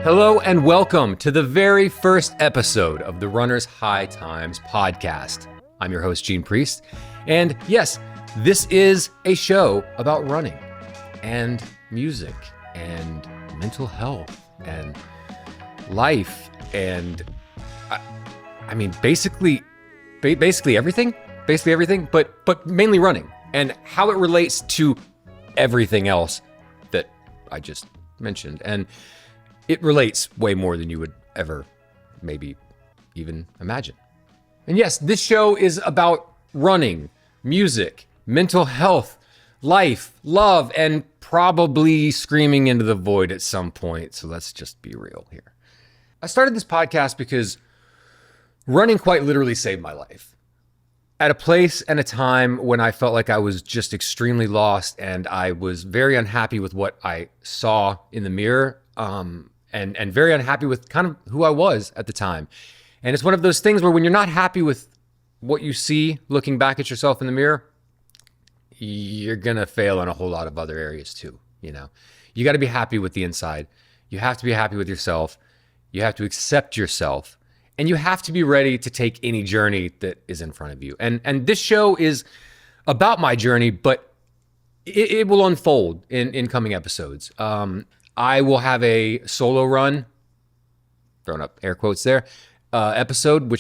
Hello and welcome to the very first episode of the Runner's High Times podcast. I'm your host, Gene Priest, and yes, this is a show about running and music and mental health and life and I mean basically everything, but mainly running and how it relates to everything else that I just mentioned. And it relates way more than you would ever maybe even imagine. And yes, this show is about running, music, mental health, life, love, and probably screaming into the void at some point. So let's just be real here. I started this podcast because running quite literally saved my life. At a place and a time when I felt like I was just extremely lost and I was very unhappy with what I saw in the mirror, and very unhappy with kind of who I was at the time. And it's one of those things where when you're not happy with what you see looking back at yourself in the mirror, you're gonna fail in a whole lot of other areas too, you know? You gotta be happy with the inside. You have to be happy with yourself. You have to accept yourself. And you have to be ready to take any journey that is in front of you. And this show is about my journey, but it will unfold in coming episodes. I will have a solo run, throwing up air quotes there, episode,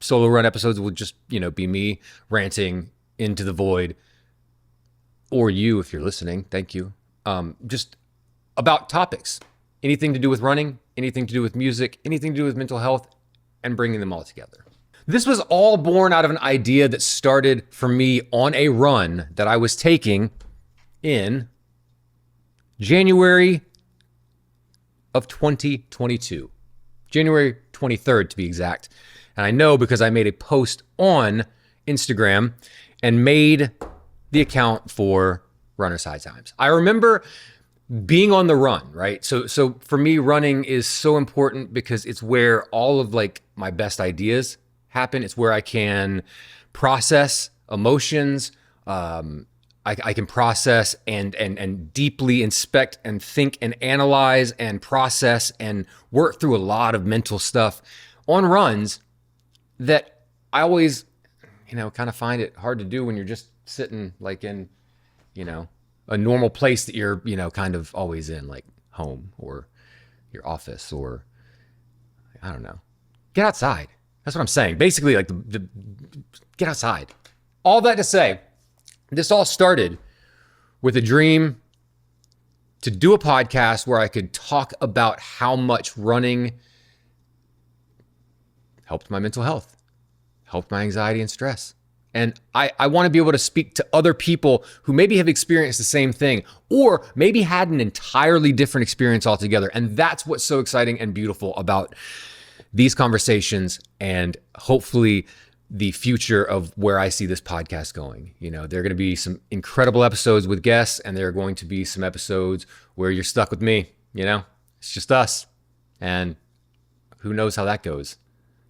solo run episodes will just, be me ranting into the void, or you, if you're listening, thank you. Just about topics, anything to do with running, anything to do with music, anything to do with mental health, and bringing them all together. This was all born out of an idea that started for me on a run that I was taking in January of 2022, January 23rd to be exact. And I know because I made a post on Instagram and made the account for Runner's High Times. I remember being on the run, right? So for me, running is so important because it's where all of my best ideas happen. It's where I can process emotions, I can process and deeply inspect and think and analyze and process and work through a lot of mental stuff on runs that I always, kind of find it hard to do when you're just sitting in, a normal place that you're, kind of always in, like home or your office or I don't know. Get outside. That's what I'm saying. Basically, get outside. All that to say, this all started with a dream to do a podcast where I could talk about how much running helped my mental health, helped my anxiety and stress. And I want to be able to speak to other people who maybe have experienced the same thing or maybe had an entirely different experience altogether. And that's what's so exciting and beautiful about these conversations and hopefully the future of where I see this podcast going. There are going to be some incredible episodes with guests, and there are going to be some episodes where you're stuck with me. It's just us, and who knows how that goes.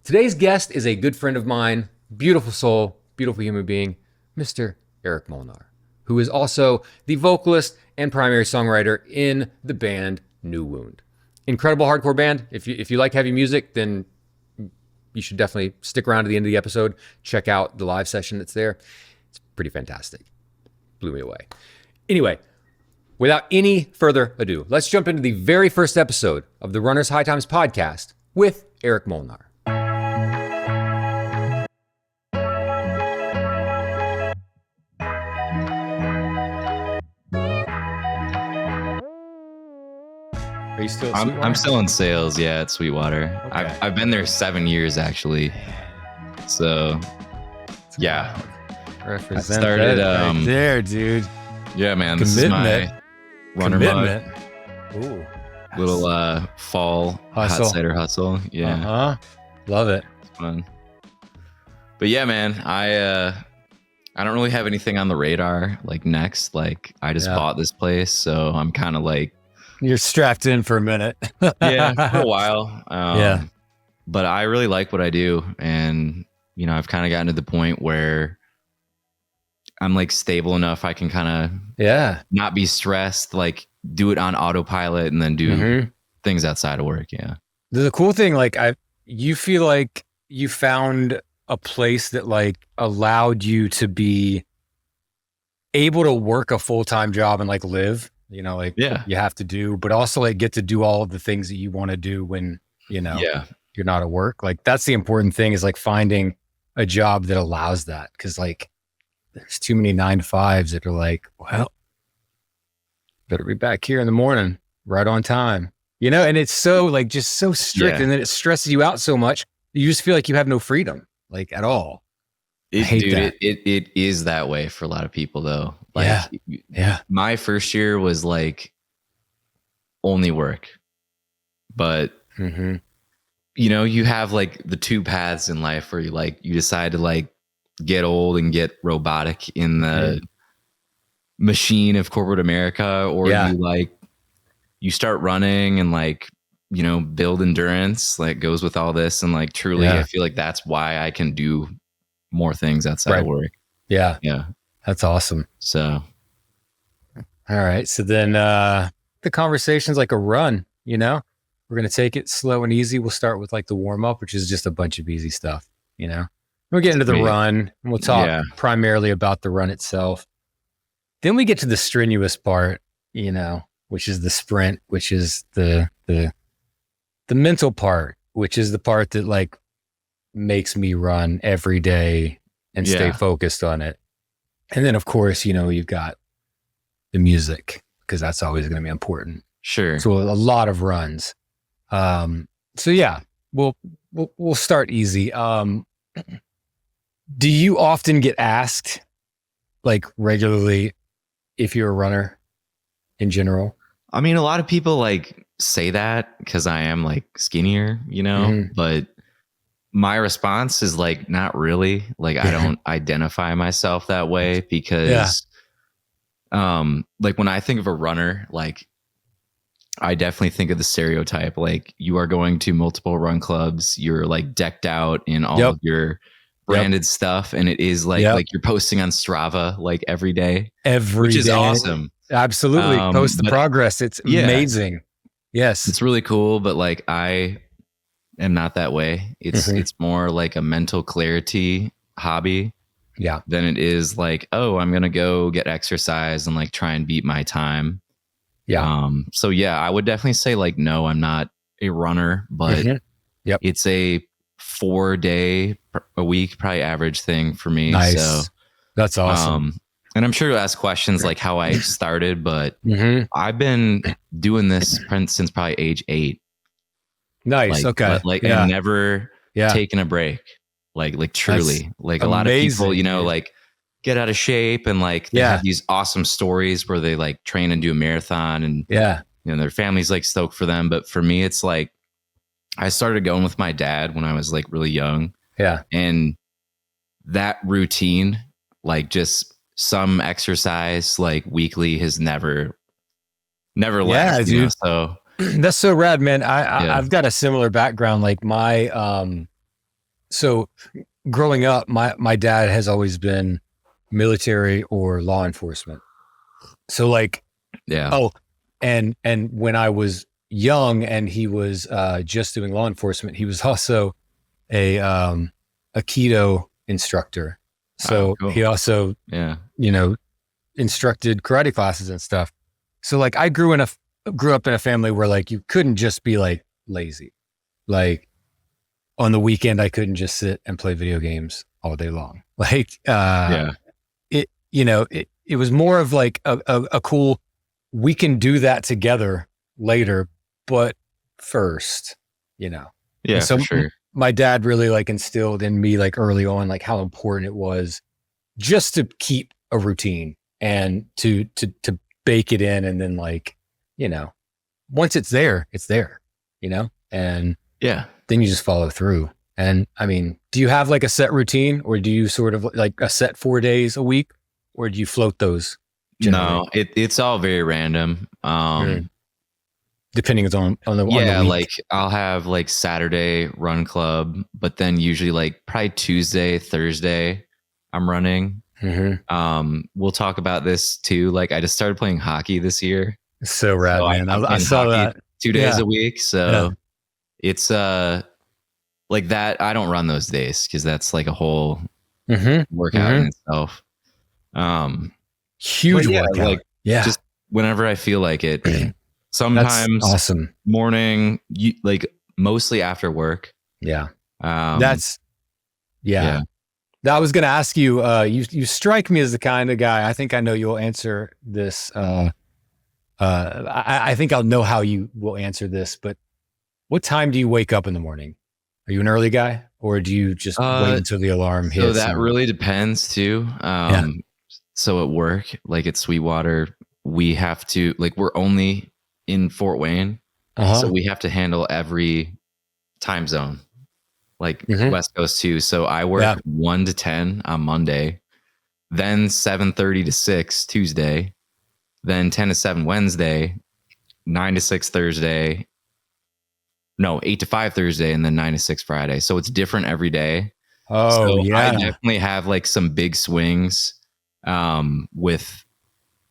Today's guest is a good friend of mine, beautiful soul, beautiful human being, Mr. Erik Molenaar, who is also the vocalist and primary songwriter in the band New Wound. Incredible hardcore band. If you like heavy music, then you should definitely stick around to the end of the episode. Check out the live session that's there. It's pretty fantastic. Blew me away. Anyway, without any further ado, let's jump into the very first episode of the Runner's High Times podcast with Erik Molenaar. Are you still? I'm still in sales. Yeah, at Sweetwater. Okay. I've been there 7 years actually. So, yeah. Represent I started right there, dude. Yeah, man. This is my runner mug. Ooh, Little fall hustle. hot cider hustle. Yeah, Love it. it's fun. But yeah, man, I don't really have anything on the radar next. I just bought this place, so I'm kind of You're strapped in for a minute. yeah, for a while. Yeah. But I really like what I do. And, I've kind of gotten to the point where I'm stable enough. I can kind of not be stressed, do it on autopilot and then do things outside of work. Yeah. The cool thing, like you feel like you found a place that like allowed you to be able to work a full-time job and like live, you know, like you have to do, but also like get to do all of the things that you want to do when, you know, you're not at work. Like that's the important thing, is like finding a job that allows that. Cause like there's too many 9-to-5s that are like, well, better be back here in the morning, right on time, you know? And it's so like, just so strict. And then it stresses you out so much. You just feel like you have no freedom, like at all. It is that way for a lot of people though. Like my first year was like only work, but you know, you have like the two paths in life where you decide to like get old and get robotic in the machine of corporate America, or you start running and like, you know, build endurance, like goes with all this. And like, truly, I feel like that's why I can do more things outside of work. Yeah. That's awesome. So. All right. So then, the conversation's like a run, you know, we're going to take it slow and easy. We'll start with like the warm up, which is just a bunch of easy stuff, you know, we'll get into the run and we'll talk primarily about the run itself. Then we get to the strenuous part, you know, which is the sprint, which is the mental part, which is the part that like makes me run every day and stay focused on it. And then of course, you know, you've got the music, because that's always going to be important. Sure. So a lot of runs. So yeah, we'll start easy. Do you often get asked like regularly if you're a runner in general? I mean, a lot of people like say that because I am like skinnier, you know, but my response is like, not really. Like, I don't identify myself that way because, like when I think of a runner, like I definitely think of the stereotype, like you are going to multiple run clubs, you're like decked out in all of your branded stuff. And it is like, like you're posting on Strava, like every day, which is awesome. Absolutely. Post the progress. It's amazing. Yes. It's really cool. But like, I am not that way. It's more like a mental clarity hobby than it is like, oh, I'm going to go get exercise and like try and beat my time. So yeah, I would definitely say like, no, I'm not a runner, but it's a 4-day a week, probably average thing for me. Nice. So that's awesome. And I'm sure you'll ask questions like how I started, but I've been doing this since probably age 8. Nice. Like, okay. Like and never taken a break. Like truly, that's like a lot of people, you know, like get out of shape and like they have these awesome stories where they like train and do a marathon and you know, their family's like stoked for them. But for me, it's like I started going with my dad when I was like really young. Yeah. And that routine, like just some exercise like weekly has never left. Yeah, dude. You know? So that's so rad, man. I've got a similar background. Like my, so growing up, my dad has always been military or law enforcement. So like, and when I was young and he was just doing law enforcement, he was also a keto instructor. So he also, you know, instructed karate classes and stuff. So like I grew up in a family where like you couldn't just be like lazy. Like on the weekend, I couldn't just sit and play video games all day long. Like, it, you know, it was more of like a cool, we can do that together later, but first, you know? Yeah, so for sure. My dad really like instilled in me like early on, like how important it was just to keep a routine and to bake it in. And then like, you know, once it's there, you know, and then you just follow through. And I mean, do you have like a set routine or do you sort of like a set 4 days a week or do you float those? Generally? No, it's all very random. Depending on the week. Like I'll have like Saturday run club, but then usually like probably Tuesday, Thursday, I'm running. We'll talk about this too. Like I just started playing hockey this year. So rad, man. I saw that. 2 days a week. So it's like that. I don't run those days because that's like a whole workout in itself. Huge workout. Like just whenever I feel like it. Sometimes that's awesome. Morning, like mostly after work. Yeah. That's I was going to ask you, you strike me as the kind of guy, I think I know you'll answer this. I think I'll know how you will answer this, but what time do you wake up in the morning? Are you an early guy or do you just wait until the alarm hits? So that really depends too. So at work, like at Sweetwater, we have to, like, we're only in Fort Wayne. So we have to handle every time zone, like West Coast too. So I work 1 to 10 on Monday, then 7:30 to 6 Tuesday, then 10 to 7 Wednesday, 9 to 6 Thursday, 8 to 5 Thursday, and then 9 to 6 Friday. So it's different every day. I definitely have like some big swings with,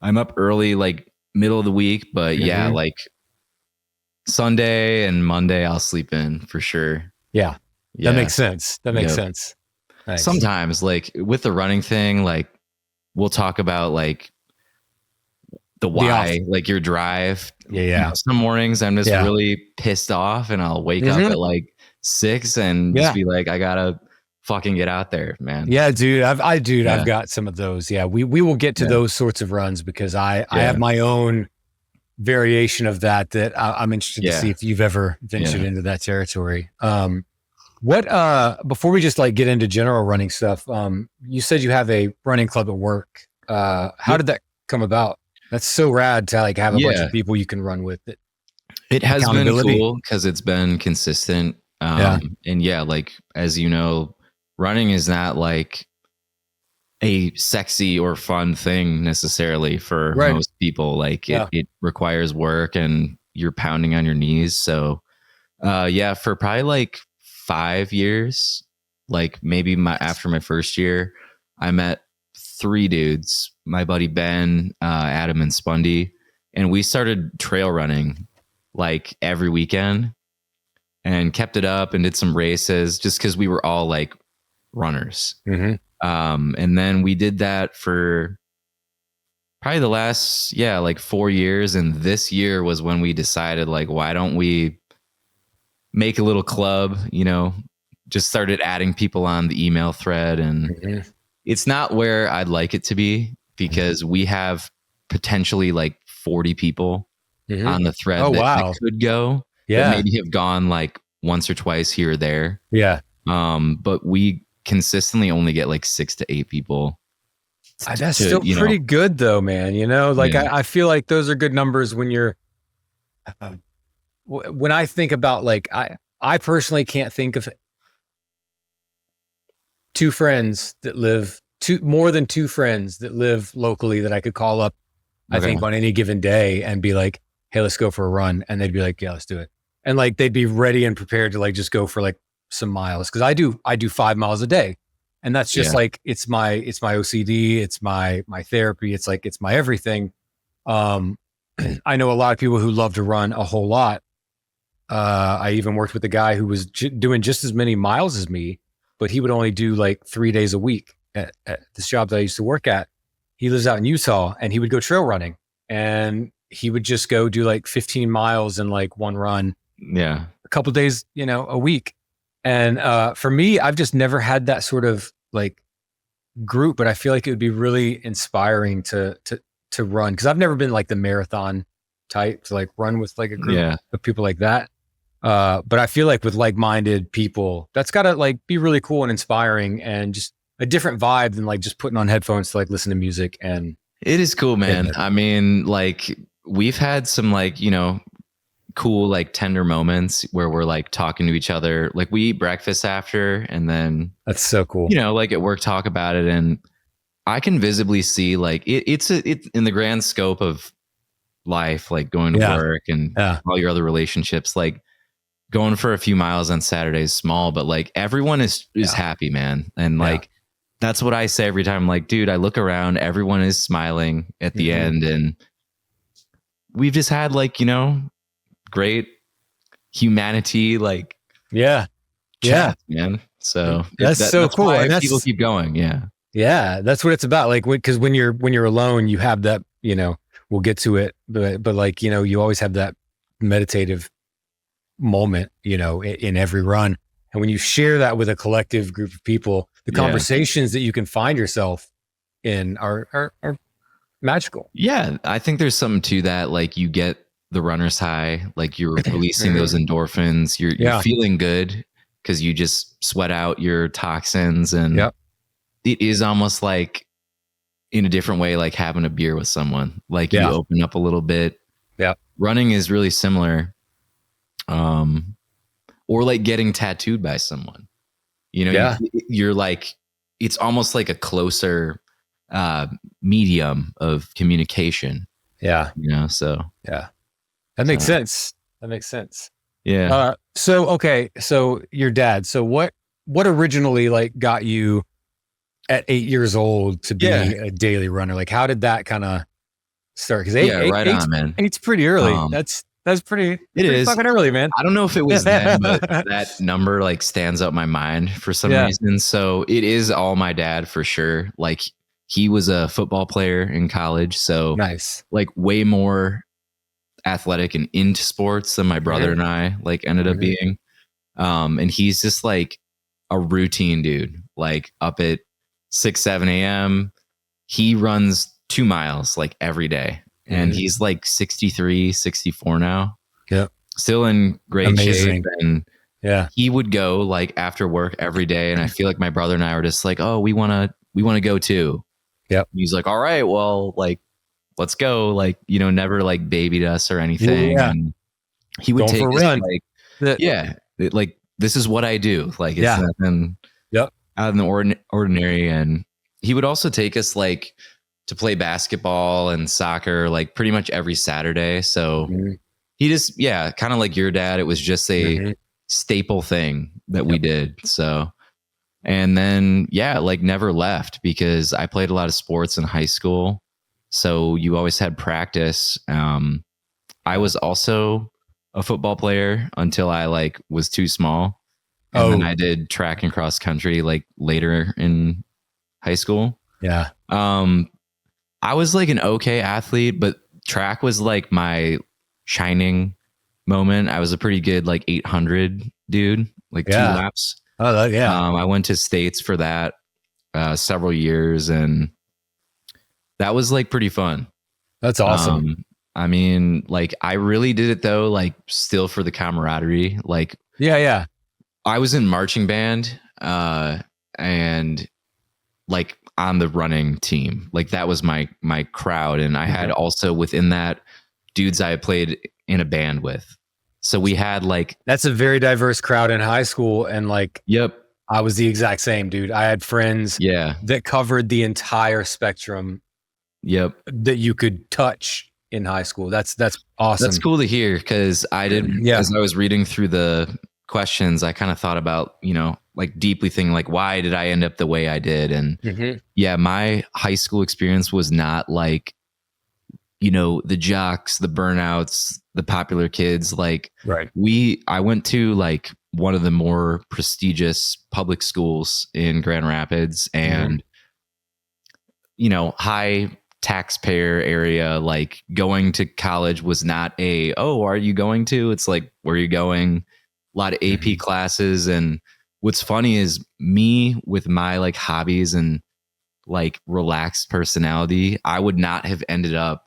I'm up early, like middle of the week, but like Sunday and Monday I'll sleep in for sure. Yeah. That makes sense. Sense. Nice. Sometimes like with the running thing, like we'll talk about like the why, like your drive. You know, some mornings I'm just really pissed off and I'll wake up at like 6 and just be like, I gotta fucking get out there, man. Yeah, dude. I've got some of those. Yeah. We will get to those sorts of runs because I have my own variation of that I'm interested to see if you've ever ventured into that territory. Before we just like get into general running stuff, you said you have a running club at work. How did that come about? That's so rad to like have a bunch of people you can run with. It has been cool because it's been consistent. And like, as you know, running is not like a sexy or fun thing necessarily for most people. Like it requires work and you're pounding on your knees. So for probably like 5 years, like maybe after my first year, I met 3 dudes, my buddy Ben, Adam, and Spundy, and we started trail running like every weekend and kept it up and did some races just because we were all like runners. And then we did that for probably the last, like 4 years. And this year was when we decided, like, why don't we make a little club, just started adding people on the email thread. And it's not where I'd like it to be because we have potentially like 40 people on the thread that could go, that maybe have gone like once or twice here or there. But we consistently only get like 6 to 8 people. That's still pretty good though, man. I feel like those are good numbers when you're, when I think about like, I personally can't think of more than two friends that live locally that I could call up, I think on any given day and be like, hey, let's go for a run. And they'd be like, yeah, let's do it. And like, they'd be ready and prepared to like, just go for like some miles. Cause I do 5 miles a day. And that's just like, it's my OCD. It's my therapy. It's like, it's my everything. I know a lot of people who love to run a whole lot. I even worked with a guy who was doing just as many miles as me, but he would only do like 3 days a week at this job that I used to work at. He lives out in Utah and he would go trail running and he would just go do like 15 miles in like one run. A couple of days, a week. And for me, I've just never had that sort of like group, but I feel like it would be really inspiring to run. Cause I've never been like the marathon type to like run with like a group of people like that. But I feel like with like-minded people, that's gotta like be really cool and inspiring and just a different vibe than like just putting on headphones to like listen to music. And it is cool, man. I mean, like we've had some like, cool, like tender moments where we're like talking to each other. Like we eat breakfast after and then that's so cool. Like at work, talk about it. And I can visibly see like it's in the grand scope of life, like going to work and all your other relationships, like going for a few miles on Saturday is small, but like everyone is happy, man. And like, that's what I say every time. I'm like, dude, I look around, everyone is smiling at the end. And we've just had like, great humanity, like yeah, man. So that's so cool. Why and people keep going. Yeah, that's what it's about. Like, because when you're alone, you have that, we'll get to it, but like, you always have that meditative moment, in every run. And when you share that with a collective group of people, the conversations that you can find yourself in are magical. Yeah, I think there's something to that. Like, you get the runner's high, like you're releasing those endorphins. You're feeling good because you just sweat out your toxins, and it is almost like, in a different way, like having a beer with someone. Like, you open up a little bit. Yeah, running is really similar. Or like getting tattooed by someone. You're like, it's almost like a closer medium of communication. Yeah. So that makes sense. That makes sense. Yeah. So your dad, so what originally like got you at 8 years old to be a daily runner? Like, how did that kind of start? Because on, man. Eight's pretty early. That's pretty fucking early, man. I don't know if it was then, but that number like stands out in my mind for some reason. So it is all my dad for sure. Like, he was a football player in college. So nice. Like, way more athletic and into sports than my brother and I like ended up being. And he's just like a routine dude, like up at 6, 7 a.m. He runs 2 miles like every day. And he's like 63, 64 now. Yeah. Still in great shape. And he would go like after work every day. And I feel like my brother and I were just like, oh, we want to go too. Yep. He's like, all right, well, like, let's go. Like, never like babied us or anything. Yeah. And he would take us like, like, this is what I do. Like, it's nothing out of the ordinary. And he would also take us like to play basketball and soccer, like pretty much every Saturday. So he just, kind of like your dad, it was just a staple thing that we did. So, and then, like never left, because I played a lot of sports in high school. So you always had practice. I was also a football player until I like was too small. And then I did track and cross country like later in high school. Yeah. I was like an okay athlete, but track was like my shining moment. I was a pretty good like 800 dude, like 2 laps. Oh, yeah. I went to states for that several years, and that was like pretty fun. That's awesome. I mean, like, I really did it though, like still for the camaraderie. Like, I was in marching band, and like on the running team. Like, that was my crowd. And I had also within that dudes I had played in a band with. So we had like, that's a very diverse crowd in high school. And like, I was the exact same, dude. I had friends that covered the entire spectrum that you could touch in high school. That's awesome. That's cool to hear. Cause I did, as I was reading through the questions, I kind of thought about, like deeply thinking like, why did I end up the way I did? And my high school experience was not like, the jocks, the burnouts, the popular kids. Like, I went to like one of the more prestigious public schools in Grand Rapids, and, high taxpayer area. Like, going to college was not are you going to? It's like, where are you going? A lot of AP classes. And what's funny is me with my like hobbies and like relaxed personality, I would not have ended up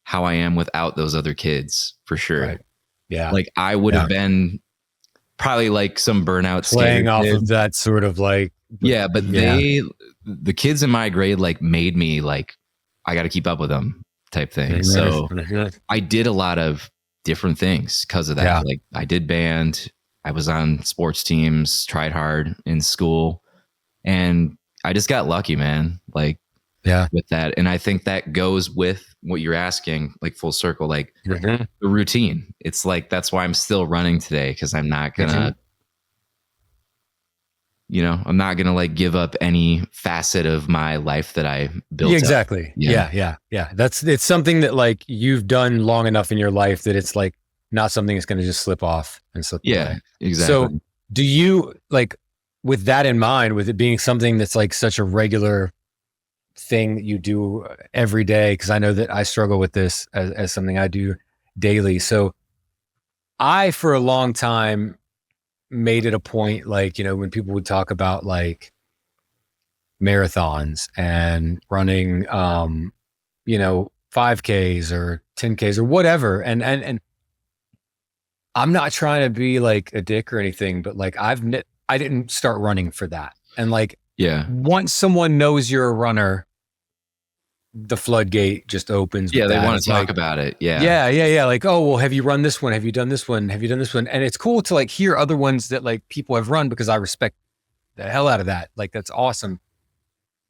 how I am without those other kids, for sure. Right. Yeah. Like, I would have been probably like some burnout playing off of that sort of like, but the kids in my grade like made me like, I got to keep up with them type thing. So I did a lot of different things because of that. Yeah. Like, I did band, I was on sports teams, tried hard in school, and I just got lucky, man. Like, with that. And I think that goes with what you're asking, like full circle, like the routine. It's like, that's why I'm still running today. Cause I'm not gonna, I'm not gonna like give up any facet of my life that I built. Exactly. Yeah. It's something that like you've done long enough in your life that it's like not something that's going to just slip off and slip away. Exactly. So do you, like, with that in mind, with it being something that's like such a regular thing that you do every day, because I know that I struggle with this as something I do daily. So I, for a long time, made it a point, like, when people would talk about like marathons and running, 5Ks or 10Ks or whatever. And I'm not trying to be like a dick or anything, but like I didn't start running for that. And like, once someone knows you're a runner, the floodgate just opens. Yeah, they want to talk about it. Yeah. Like, oh, well, have you run this one? Have you done this one? Have you done this one? And it's cool to like hear other ones that like people have run, because I respect the hell out of that. Like, that's awesome.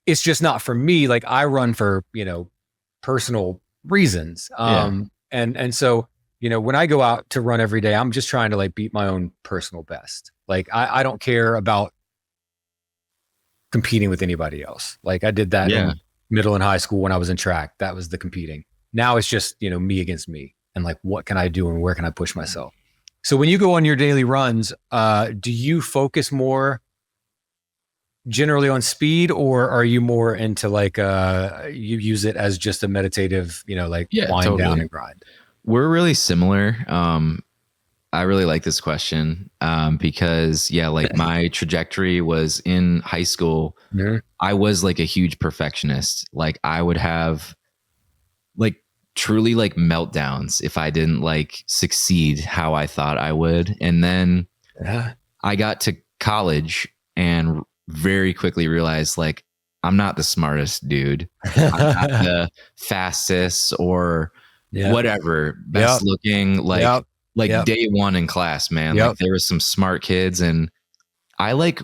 It's just not for me. Like, I run for, personal reasons. And so, when I go out to run every day, I'm just trying to like beat my own personal best. Like, I don't care about competing with anybody else. Like, I did that in middle and high school when I was in track. That was the competing. Now it's just, me against me, and like, what can I do and where can I push myself? So when you go on your daily runs, do you focus more generally on speed, or are you more into like, you use it as just a meditative, wind down and grind? We're really similar. I really like this question because like my trajectory was in high school. I was like a huge perfectionist. Like, I would have like truly like meltdowns if I didn't like succeed how I thought I would. And then I got to college and very quickly realized, like, I'm not the smartest dude. I'm not the fastest or whatever, best looking, like day one in class, man. Like, there was some smart kids, and I like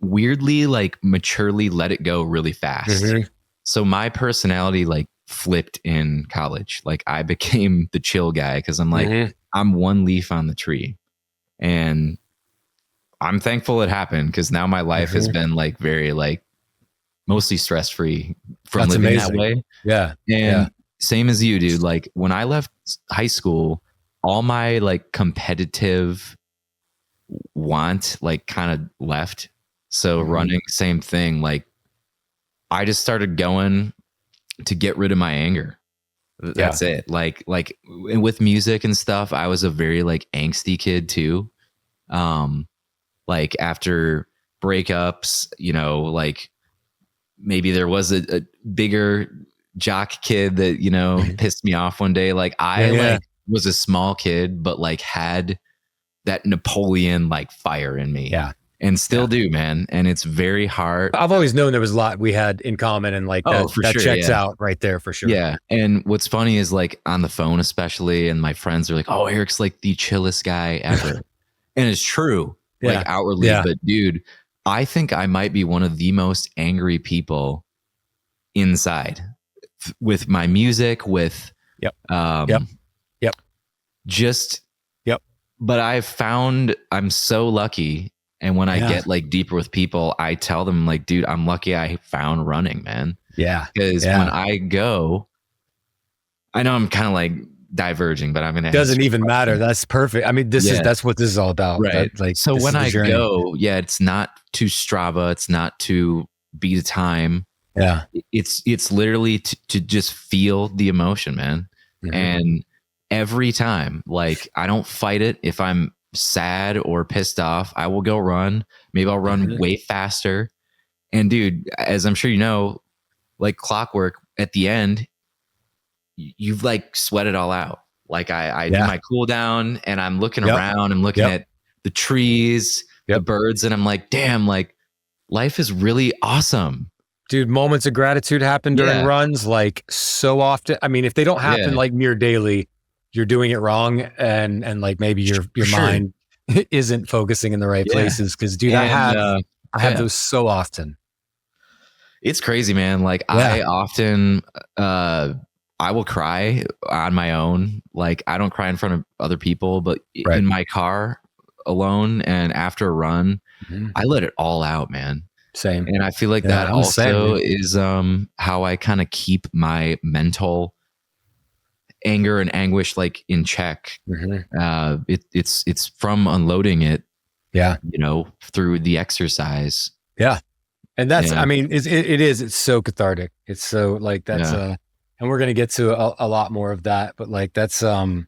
weirdly, like, maturely let it go really fast. So my personality like flipped in college. Like, I became the chill guy, because I'm like, I'm one leaf on the tree, and I'm thankful it happened, because now my life has been like very like mostly stress free from living that way. And same as you, dude. Like, when I left high school, all my like competitive want like kind of left. So running, same thing. Like, I just started going to get rid of my anger. That's it. Like with music and stuff, I was a very like angsty kid too. Like, after breakups, like maybe there was a bigger jock kid that, pissed me off one day. Like, I like was a small kid, but like had that Napoleon like fire in me. And still do, man. And it's very hard. I've always known there was a lot we had in common, and like that checks out right there for sure. Yeah. And what's funny is, like, on the phone especially, and my friends are like, oh, Erik's like the chillest guy ever. And it's true, like, outwardly. But dude, I think I might be one of the most angry people inside with my music, with but I've found I'm so lucky. And when I get like deeper with people, I tell them, like, dude, I'm lucky I found running, man. Because when I go, I know I'm kind of like diverging, but I'm going to. Doesn't even matter. That's perfect. I mean, that's what this is all about. Right. That, like, so when I go, it's not to Strava. It's not to beat a time. It's literally to just feel the emotion, man. And every time, like, I don't fight it. If I'm sad or pissed off, I will go run. Maybe I'll run way faster. And dude, as I'm sure you know, like clockwork, at the end, you've like sweat it all out. Like, I do my cool down, and I'm looking around, I'm looking at the trees, the birds, and I'm like, damn, like, life is really awesome. Dude, moments of gratitude happen during runs, like, so often. I mean, if they don't happen like near daily, you're doing it wrong, and like maybe your mind isn't focusing in the right places. Because dude, I have those so often. It's crazy, man. Like, I often I will cry on my own. Like, I don't cry in front of other people, but in my car alone, and after a run, I let it all out, man. Same. And I feel like that also is how I kind of keep my mental anger and anguish like in check. It's from unloading it. Yeah. Through the exercise. Yeah. And that's, I mean, it's so cathartic. It's so like, that's, and we're going to get to a lot more of that, but like, that's, that's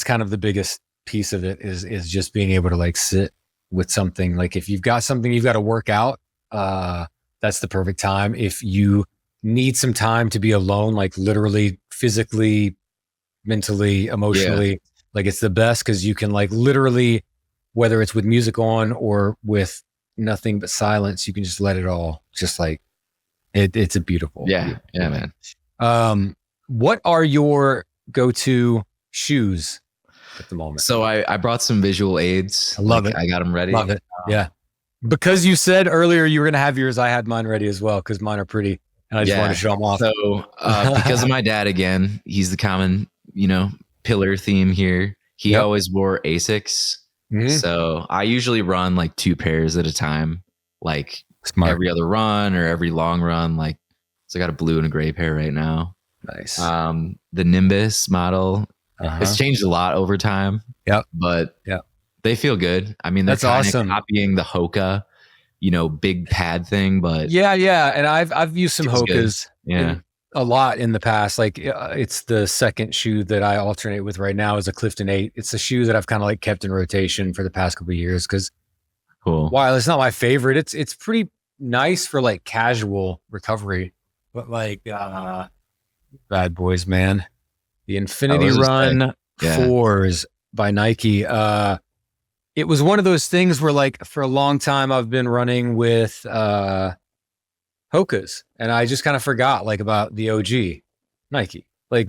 kind of the biggest piece of it is just being able to like sit with something. Like if you've got something you've got to work out, that's the perfect time. If you need some time to be alone, like literally, physically, mentally, emotionally, like it's the best because you can like literally, whether it's with music on or with nothing but silence, you can just let it all just like it's a beautiful. Yeah, man. What are your go-to shoes at the moment? So I brought some visual aids. I love it. I got them ready. Love it. Yeah. Because you said earlier you were going to have yours, I had mine ready as well because mine are pretty and I just wanted to show them off. So because of my dad, again, he's the common, pillar theme here. He always wore Asics. So I usually run like 2 pairs at a time, like every other run or every long run. Like, so I got a blue and a gray pair right now. Nice. The Nimbus model, it's changed a lot over time. Yep. But they feel good. I mean, that's awesome. Copying the Hoka, big pad thing, but yeah. And I've used some Hokas. Yeah. A lot in the past. Like it's the second shoe that I alternate with right now is a Clifton 8. It's a shoe that I've kind of like kept in rotation for the past couple of years because while it's not my favorite, it's pretty nice for like casual recovery. But like bad boys, man. The Infinity Run 4s by Nike. It was one of those things where like for a long time I've been running with Hokas, and I just kind of forgot like about the OG Nike. Like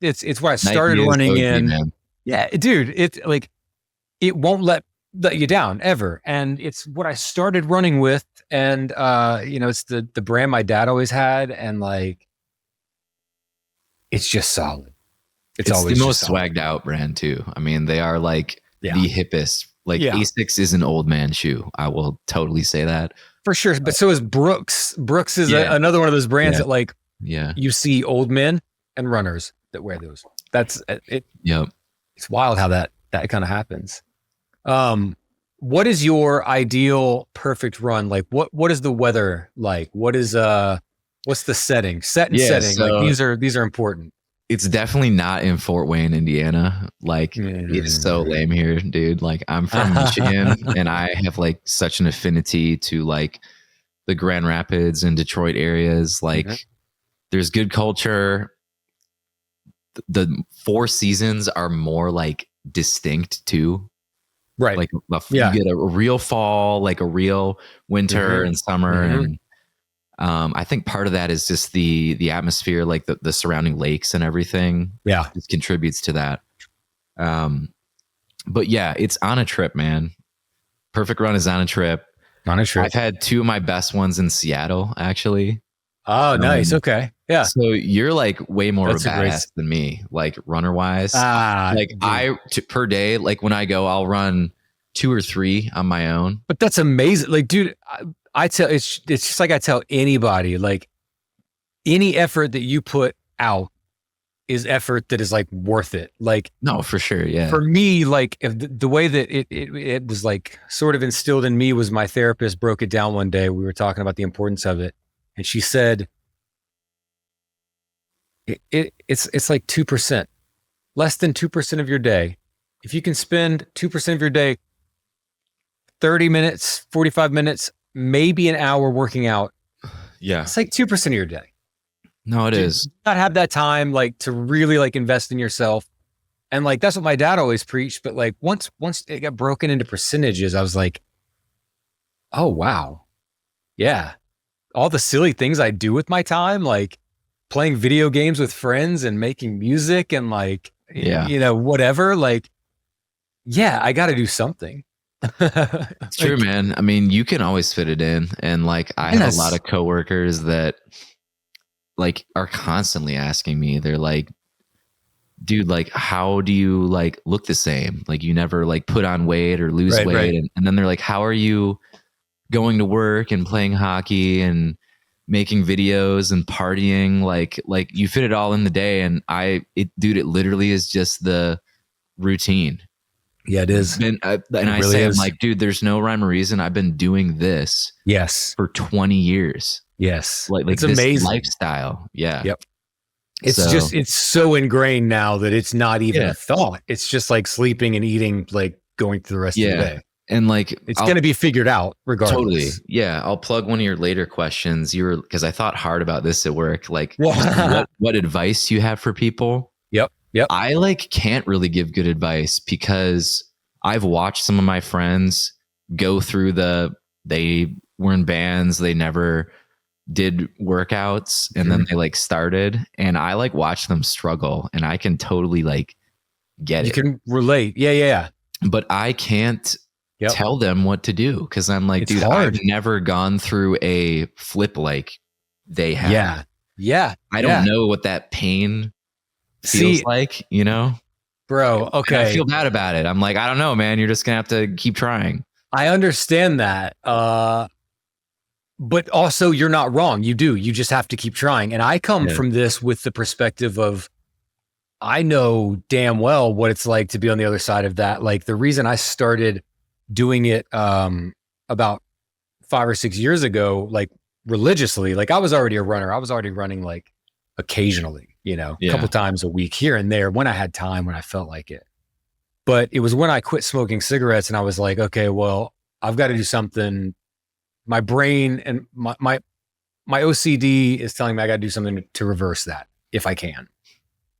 it's where I started running OG, in. Man. Yeah, dude, it's like it won't let you down ever, and it's what I started running with, and it's the brand my dad always had, and like it's just solid. It's always the most swagged out brand too. I mean, they are like the hippest. Like Asics is an old man shoe. I will totally say that. For sure. But so is Brooks. Brooks is another one of those brands that like you see old men and runners that wear those. That's it. Yep. It's wild how that kind of happens. What is your ideal perfect run? Like what is the weather like? What is what's the setting? Setting. So like these are important. It's definitely not in Fort Wayne, Indiana. Like it's so lame here, dude. Like I'm from Michigan and I have like such an affinity to like the Grand Rapids and Detroit areas. Like there's good culture. The 4 seasons are more like distinct too. Right. Like you get a real fall, like a real winter and summer. And I think part of that is just the atmosphere, like the surrounding lakes and everything. Yeah. Just contributes to that. But yeah, it's on a trip, man. Perfect Run is on a trip. I've had 2 of my best ones in Seattle, actually. Oh, nice. Okay. Yeah. So you're like way more of a badass than me, like runner wise. Like per day, like when I go, I'll run 2 or 3 on my own. But that's amazing. Like, dude, I tell it's just like I tell anybody, like any effort that you put out is effort that is like worth it. Like, no, for sure. Yeah. For me, like if the way that it was like sort of instilled in me was my therapist broke it down one day. We were talking about the importance of it. And she said, it's like 2%, less than 2% of your day. If you can spend 2% of your day, 30 minutes, 45 minutes, maybe an hour working out. Yeah. It's like 2% of your day. No, it is. Not have that time like to really like invest in yourself. And like, that's what my dad always preached. But like once it got broken into percentages, I was like, oh, wow. Yeah. All the silly things I do with my time, like playing video games with friends and making music and like, whatever, like, I got to do something. It's true, man. I mean, you can always fit it in. And like, I have a lot of coworkers that like are constantly asking me, they're like, dude, like, how do you like look the same? Like you never like put on weight or lose weight. And then they're like, how are you going to work and playing hockey and making videos and partying, like you fit it all in the day. And it literally is just the routine. Yeah, it is. I really say, is. I'm like, dude, there's no rhyme or reason. I've been doing this. Yes. For 20 years. Yes. Like it's this amazing lifestyle. Yeah. Yep. It's so ingrained now that it's not even a thought. It's just like sleeping and eating, like going through the rest of the day. And like, it's going to be figured out regardless. Totally. Yeah. I'll plug one of your later questions. Because I thought hard about this at work. Like what advice you have for people. Yep. I like can't really give good advice because I've watched some of my friends go through they were in bands. They never did workouts and then they like started, and I like watched them struggle, and I can totally like get it. You can relate. Yeah. But I can't tell them what to do because I'm like, dude, hard. I've never gone through a flip like they have. Yeah. I don't know what that pain feels like, you know? Bro, okay. And I feel bad about it. I'm like, I don't know, man. You're just going to have to keep trying. I understand that. But also you're not wrong. You do. You just have to keep trying. And I come from this with the perspective of, I know damn well what it's like to be on the other side of that. Like the reason I started doing it about 5 or 6 years ago, like religiously, like I was already a runner. I was already running like occasionally, a couple times a week here and there when I had time, when I felt like it. But it was when I quit smoking cigarettes and I was like, okay, well, I've got to do something. My brain and my OCD is telling me I got to do something to reverse that if I can.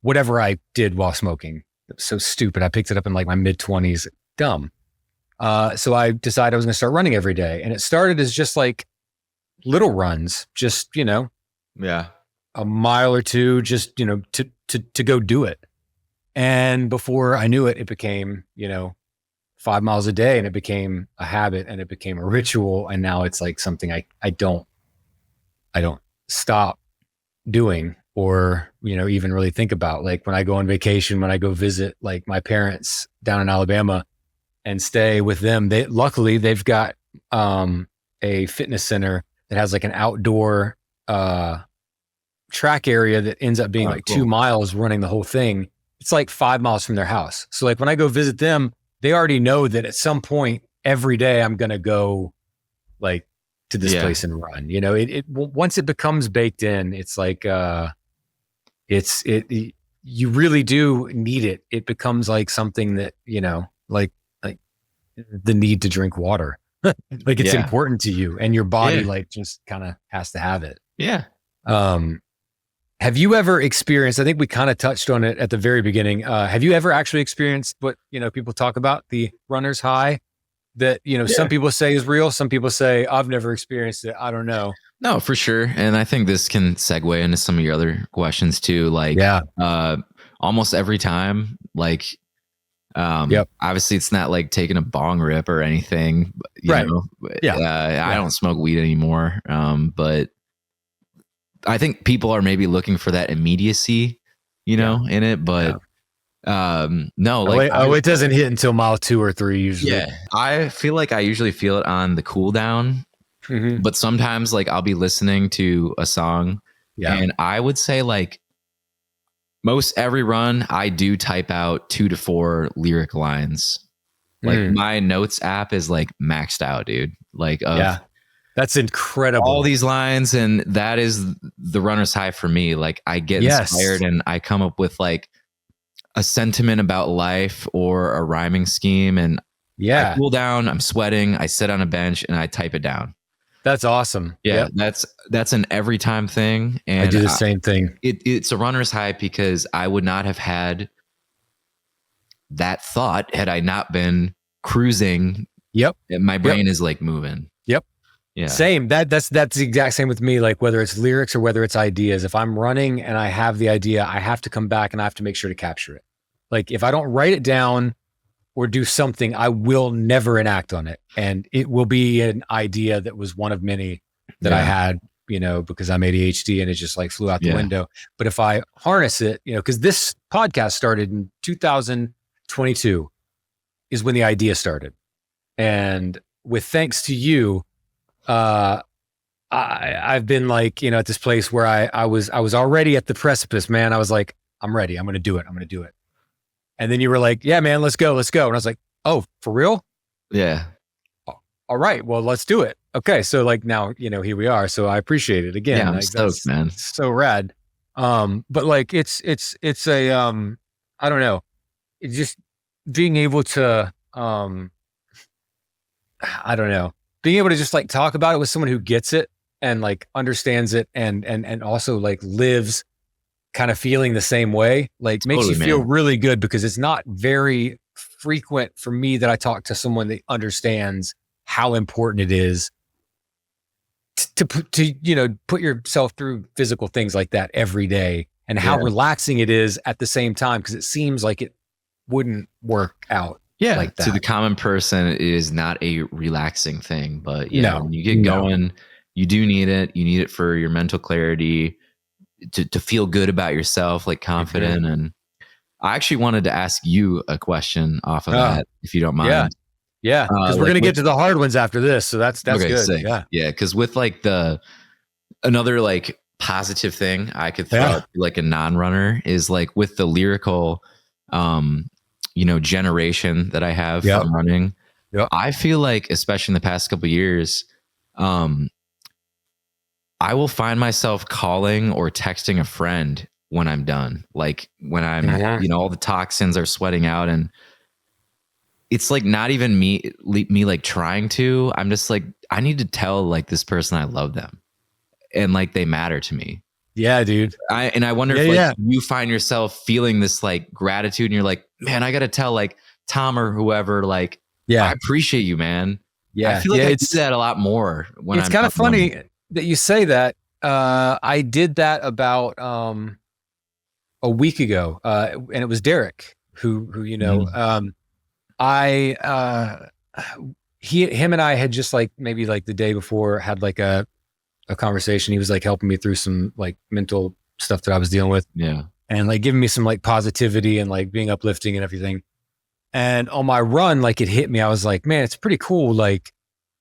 Whatever I did while smoking, it was so stupid. I picked it up in like my mid-20s. Dumb. So I decided I was going to start running every day. And it started as just like little runs, just, a mile or two, just, to go do it. And before I knew it, it became, 5 miles a day, and it became a habit, and it became a ritual. And now it's like something I don't stop doing or, even really think about. Like when I go on vacation, when I go visit like my parents down in Alabama and stay with them, luckily they've got a fitness center that has like an outdoor track area that ends up being 2 miles running the whole thing. It's like 5 miles from their house. So like when I go visit them, they already know that at some point every day I'm going to go like to this place and run. Once it becomes baked in, it's like you really do need it. It becomes like something that, like the need to drink water. Like it's important to you, and your body like just kind of has to have it. Yeah. Have you ever experienced, I think we kind of touched on it at the very beginning. Have you ever actually experienced what, people talk about, the runner's high that, some people say is real. Some people say I've never experienced it. I don't know. No, for sure. And I think this can segue into some of your other questions too. Like, almost every time, like, obviously it's not like taking a bong rip or anything, you know? I don't smoke weed anymore. But I think people are maybe looking for that immediacy, in it, but no, like, it doesn't hit until mile 2 or 3 usually. Yeah. I feel like I usually feel it on the cool down, but sometimes like I'll be listening to a song and I would say like most every run I do type out 2 to 4 lyric lines. Like my notes app is like maxed out, dude. Like, that's incredible. All these lines, and that is the runner's high for me. Like I get inspired and I come up with like a sentiment about life or a rhyming scheme, and I cool down, I'm sweating, I sit on a bench and I type it down. That's awesome. Yeah, that's an every time thing. And I do the same thing. It's a runner's high because I would not have had that thought had I not been cruising. Yep. My brain is like moving. Yep. Yeah. Same. That's the exact same with me. Like whether it's lyrics or whether it's ideas, if I'm running and I have the idea, I have to come back and I have to make sure to capture it. Like if I don't write it down or do something, I will never enact on it. And it will be an idea that was one of many that I had, because I'm ADHD and it just like flew out the window. But if I harness it, because this podcast started in 2022 is when the idea started. And with thanks to you, I've been like, at this place where I was already at the precipice, man. I was like, I'm ready. I'm going to do it. I'm going to do it. And then you were like, yeah, man, let's go. And I was like, oh, for real? Yeah. All right. Well, let's do it. Okay. So like now, here we are. So I appreciate it again. Yeah, I'm like, stoked, man. So rad. But like, it's a, I don't know. It's just being able to, I don't know, being able to just like talk about it with someone who gets it and like understands it and also like lives kind of feeling the same way, like makes you feel really good, because it's not very frequent for me that I talk to someone that understands how important it is to put yourself through physical things like that every day, and how relaxing it is at the same time, because it seems like it wouldn't work out. Yeah, like that. To the common person, it is not a relaxing thing, but when you get going, you do need it. You need it for your mental clarity, to feel good about yourself, like confident. Mm-hmm. And I actually wanted to ask you a question off of that, if you don't mind. Yeah, because we're gonna get to the hard ones after this, so that's okay, good. Sick. Yeah, because with like another like positive thing I could throw out, like a non-runner, is like with the lyrical generation that I have from running. I feel like, especially in the past couple of years, I will find myself calling or texting a friend when I'm done. Like when I'm, all the toxins are sweating out, and it's like not even me like trying to. I'm just like, I need to tell like this person I love them, and like they matter to me. Yeah, dude. I wonder if you find yourself feeling this like gratitude, and you're like, man, I got to tell like Tom or whoever, like, I appreciate you, man. Yeah. I feel like I do that a lot more when it's kind of funny that you say that. I did that about a week ago, and it was Derek who him and I had just like maybe like the day before had like a conversation. He was like helping me through some like mental stuff that I was dealing with. Yeah. And like giving me some like positivity and like being uplifting and everything. And on my run, like it hit me. I was like, man, it's pretty cool. Like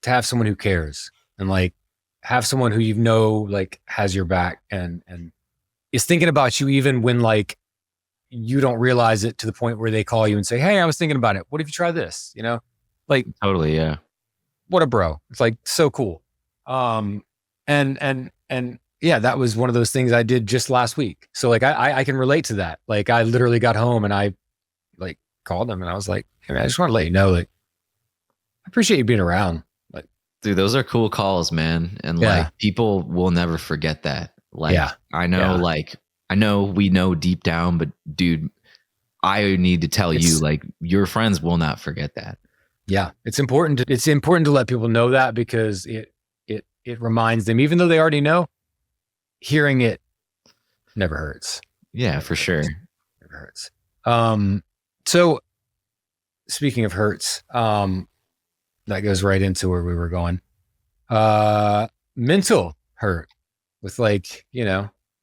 to have someone who cares, and like have someone who like has your back and is thinking about you, even when like you don't realize it, to the point where they call you and say, hey, I was thinking about it. What if you try this? Like totally. Yeah. What a bro. It's like so cool. And yeah, that was one of those things I did just last week. So like, I can relate to that. Like I literally got home and I like called them and I was like, hey man, I just want to let you know, like, I appreciate you being around. Like, dude, those are cool calls, man. And like people will never forget that. Like, I know we know deep down, but dude, I need to tell you, like, your friends will not forget that. Yeah. It's important to let people know that, because it reminds them, even though they already know, hearing it never hurts. Yeah, for sure. Never hurts. So speaking of hurts, that goes right into where we were going. Mental hurt with like,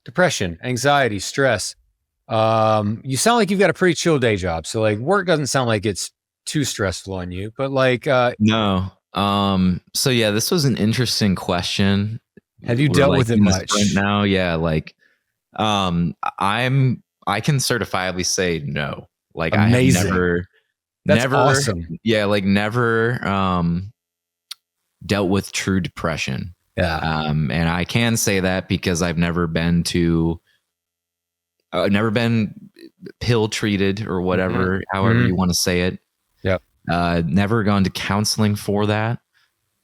depression, anxiety, stress. You sound like you've got a pretty chill day job. So like work doesn't sound like it's too stressful on you, but like, no. So yeah, this was an interesting question. Have you dealt with it much now? Yeah. Like, I can certifiably say no. Like amazing. I have That's never, awesome. Yeah. Like never, dealt with true depression. Yeah. And I can say that because I've never been pill treated or whatever, however you want to say it. Yep. Never gone to counseling for that.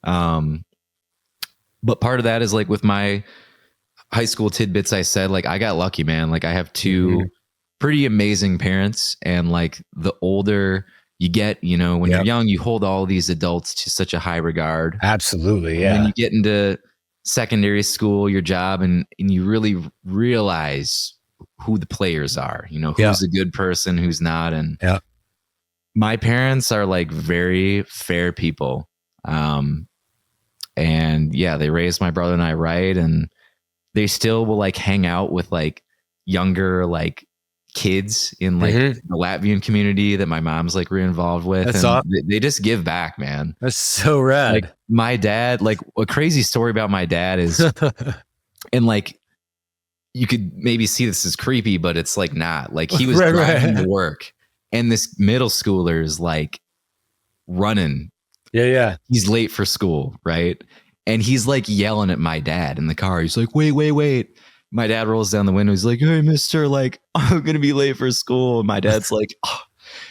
But part of that is like with my high school tidbits, I said, like, I got lucky, man. Like I have two pretty amazing parents, and like the older you get, when you're young, you hold all these adults to such a high regard. Absolutely. Yeah. And then you get into secondary school, your job, and you really realize who the players are, who's a good person, who's not. And my parents are like very fair people. And yeah, they raised my brother and I right. And they still will like hang out with like younger, like kids in like the Latvian community that my mom's like re-involved with. That's and they just give back, man. That's so rad. my dad, like a crazy story about my dad is, and like, you could maybe see this as creepy, but it's like not. Like he was driving to work and this middle schooler is like running. Yeah. He's late for school, right? And he's like yelling at my dad in the car. He's like, wait. My dad rolls down the window. He's like, hey, mister, like, I'm going to be late for school. And my dad's like, oh.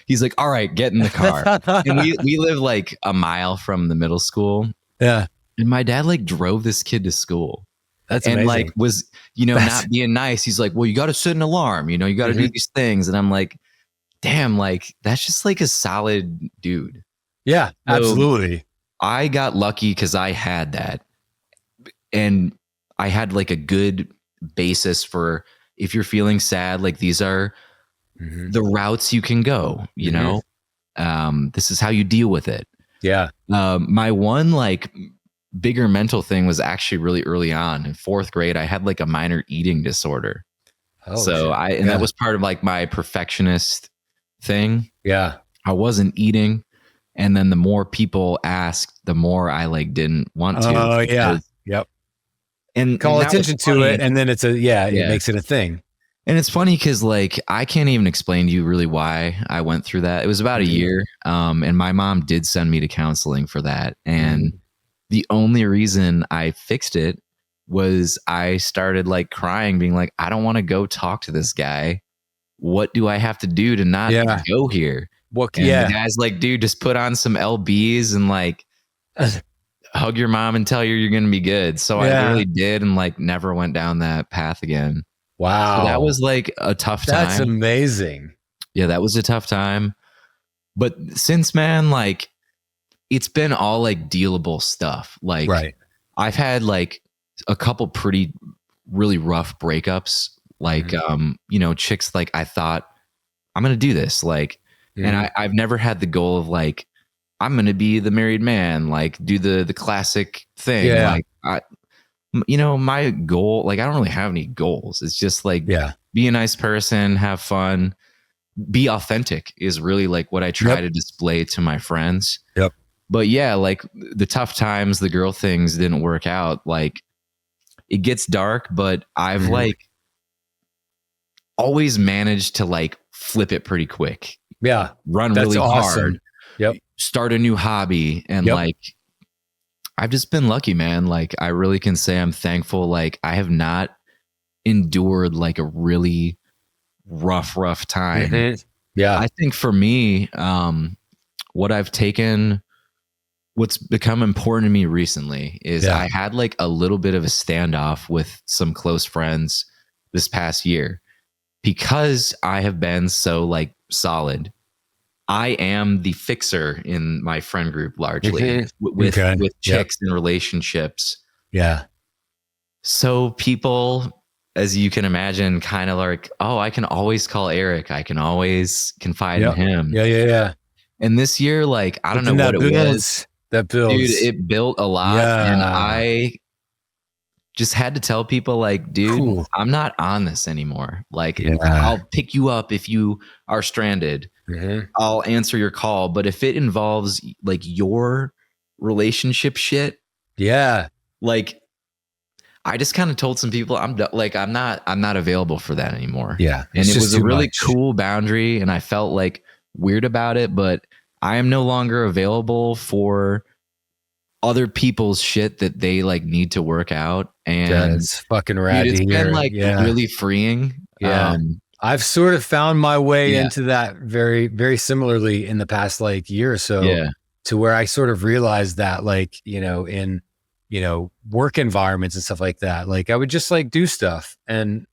He's like, all right, get in the car. And we live like a mile from the middle school. Yeah. And my dad like drove this kid to school. That's and amazing. Like was, not being nice. He's like, well, you got to set an alarm, you got to do these things. And I'm like, damn, like that's just like a solid dude. Yeah, so absolutely. I got lucky because I had that. And I had like a good basis for if you're feeling sad, like these are the routes you can go, you know, this is how you deal with it. Yeah. My one like bigger mental thing was actually really early on in 4th grade. I had like a minor eating disorder. That was part of like my perfectionist thing. Yeah. I wasn't eating. And then the more people asked, the more I like didn't want to. Oh yeah. Yep. And call attention to it. And then it makes it a thing. And it's funny because like I can't even explain to you really why I went through that. It was about a year. And my mom did send me to counseling for that. And the only reason I fixed it was I started like crying, being like, I don't want to go talk to this guy. What do I have to do to not go here? The guy's like, dude, just put on some LBs and like hug your mom and tell her you're going to be good. So I really did and like never went down that path again. Wow. So that was like a tough time. That's amazing. Yeah, that was a tough time. But since, man, like it's been all like dealable stuff. Like I've had like a couple pretty really rough breakups. Like, chicks like I thought I'm going to do this. Like, and I've never had the goal of like, I'm going to be the married man, like do the classic thing. Yeah. Like my goal, like I don't really have any goals. It's just like, be a nice person, have fun, be authentic is really like what I try to display to my friends. Yep. But yeah, like the tough times, the girl things didn't work out. Like it gets dark, but I've like always managed to like flip it pretty quick. Yeah. Run really hard. Yep. Start a new hobby. And like, I've just been lucky, man. Like I really can say I'm thankful. Like I have not endured like a really rough time. Yeah. I think for me, what's become important to me recently is I had like a little bit of a standoff with some close friends this past year because I have been so like solid. I am the fixer in my friend group largely with chicks and relationships. Yeah. So people, as you can imagine, kind of like, oh, I can always call Erik. I can always confide in him. Yeah. And this year, like, I don't know what it was. That builds. Dude, it built a lot. Yeah. And I just had to tell people like, dude, I'm not on this anymore. Like, I'll pick you up if you are stranded. I'll answer your call. But if it involves like your relationship shit, like I just kind of told some people I'm not available for that anymore. Yeah. And it was a really cool boundary and I felt like weird about it, but I am no longer available for other people's shit that they like need to work out. And it's fucking rad. Dude, it's been like really freeing. Yeah. I've sort of found my way into that very, very similarly in the past like year or so to where I sort of realized that like, in, work environments and stuff like that, like I would just like do stuff and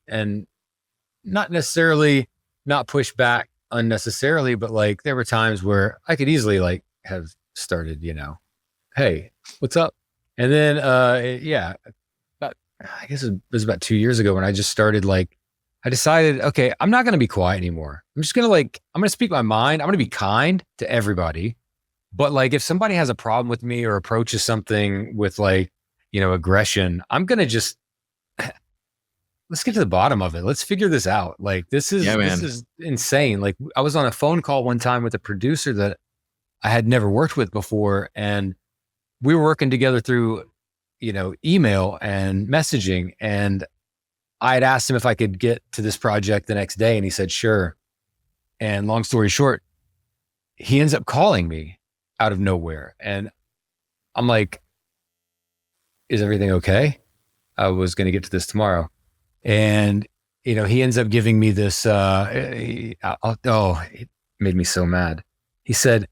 not necessarily not push back unnecessarily, but like there were times where I could easily like have started, hey, what's up? And then, I guess it was about 2 years ago when I just started like, I decided, okay, I'm not going to be quiet anymore. I'm just going to I'm going to speak my mind. I'm going to be kind to everybody. But like, if somebody has a problem with me or approaches something with like, aggression, I'm going to just, let's get to the bottom of it. Let's figure this out. Like, this is insane. Like I was on a phone call one time with a producer that I had never worked with before. And we were working together through, email and messaging, and I had asked him if I could get to this project the next day, and he said, sure. And long story short, he ends up calling me out of nowhere. And I'm like, is everything okay? I was going to get to this tomorrow. And, he ends up giving me this, it made me so mad. He said,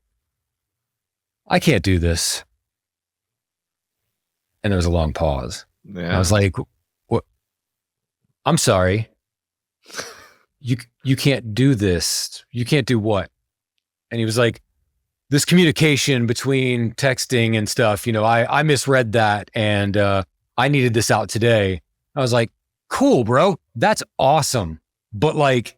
I can't do this. And there was a long pause. Yeah. And I was like, what? I'm sorry. You can't do this. You can't do what? And he was like, this communication between texting and stuff, I misread that, and I needed this out today. I was like, cool, bro. That's awesome. But like,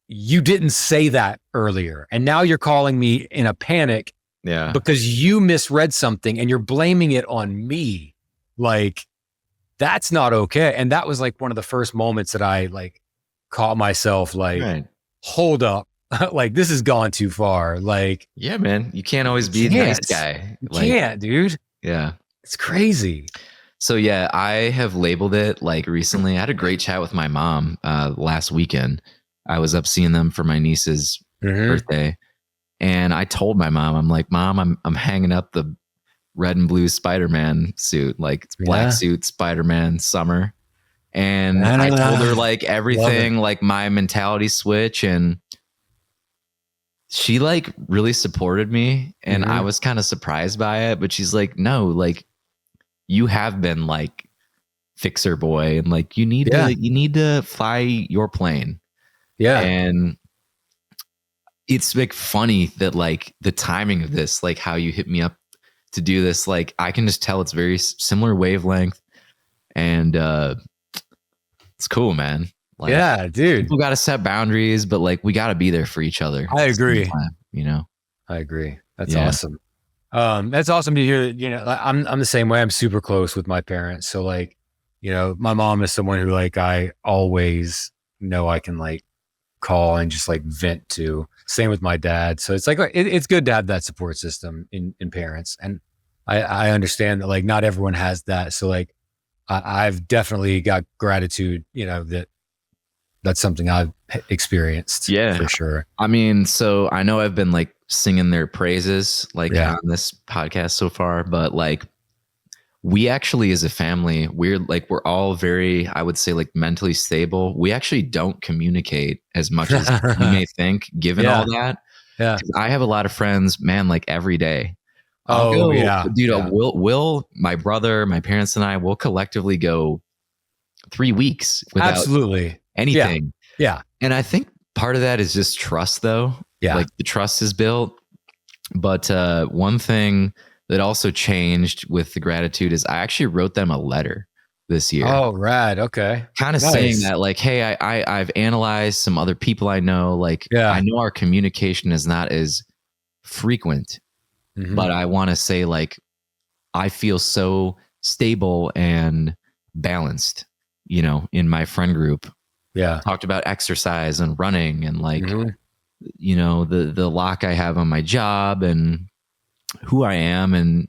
you didn't say that earlier. And now you're calling me in a panic because you misread something and you're blaming it on me. Like, that's not okay. And that was like one of the first moments that I like caught myself like, hold up. Like, this has gone too far. Like, yeah, man, you can't always be the nice guy. You can't, dude. Yeah. It's crazy. So yeah, I have labeled it like recently. I had a great chat with my mom last weekend. I was up seeing them for my niece's birthday. And I told my mom, I'm like, Mom, I'm hanging up the red and blue Spider-Man suit, like it's black suit, Spider-Man summer. And I told her like everything, like my mentality switch, and she like really supported me, and I was kind of surprised by it, but she's like, no, like you have been like fixer boy, and like you need to fly your plane. Yeah. And it's like funny that like the timing of this, like how you hit me up to do this, like I can just tell it's very similar wavelength, and it's cool, man. Like, yeah, dude. People got to set boundaries, but like we got to be there for each other. I agree. I agree. That's awesome. That's awesome to hear. I'm the same way. I'm super close with my parents. So like, my mom is someone who like I always know I can like call and just like vent to. Same with my dad. So it's like it's good to have that support system in parents, and I understand that like not everyone has that. So like I've definitely got gratitude. That's something I've experienced. Yeah, for sure. I mean, so I know I've been like singing their praises like on this podcast so far, but like we actually as a family, we're all very, I would say like mentally stable. We actually don't communicate as much as you may think, given all that. Yeah. I have a lot of friends, man, like every day. Dude, we'll, my brother, my parents and I will collectively go 3 weeks without anything. Yeah. And I think part of that is just trust though. Yeah. Like the trust is built. But one thing that also changed with the gratitude is I actually wrote them a letter this year. Oh, rad. Okay. Kind of saying that like, hey, I've analyzed some other people I know. Like, I know our communication is not as frequent, but I want to say like, I feel so stable and balanced, in my friend group. Yeah. Talked about exercise and running and like, the lock I have on my job and who I am. And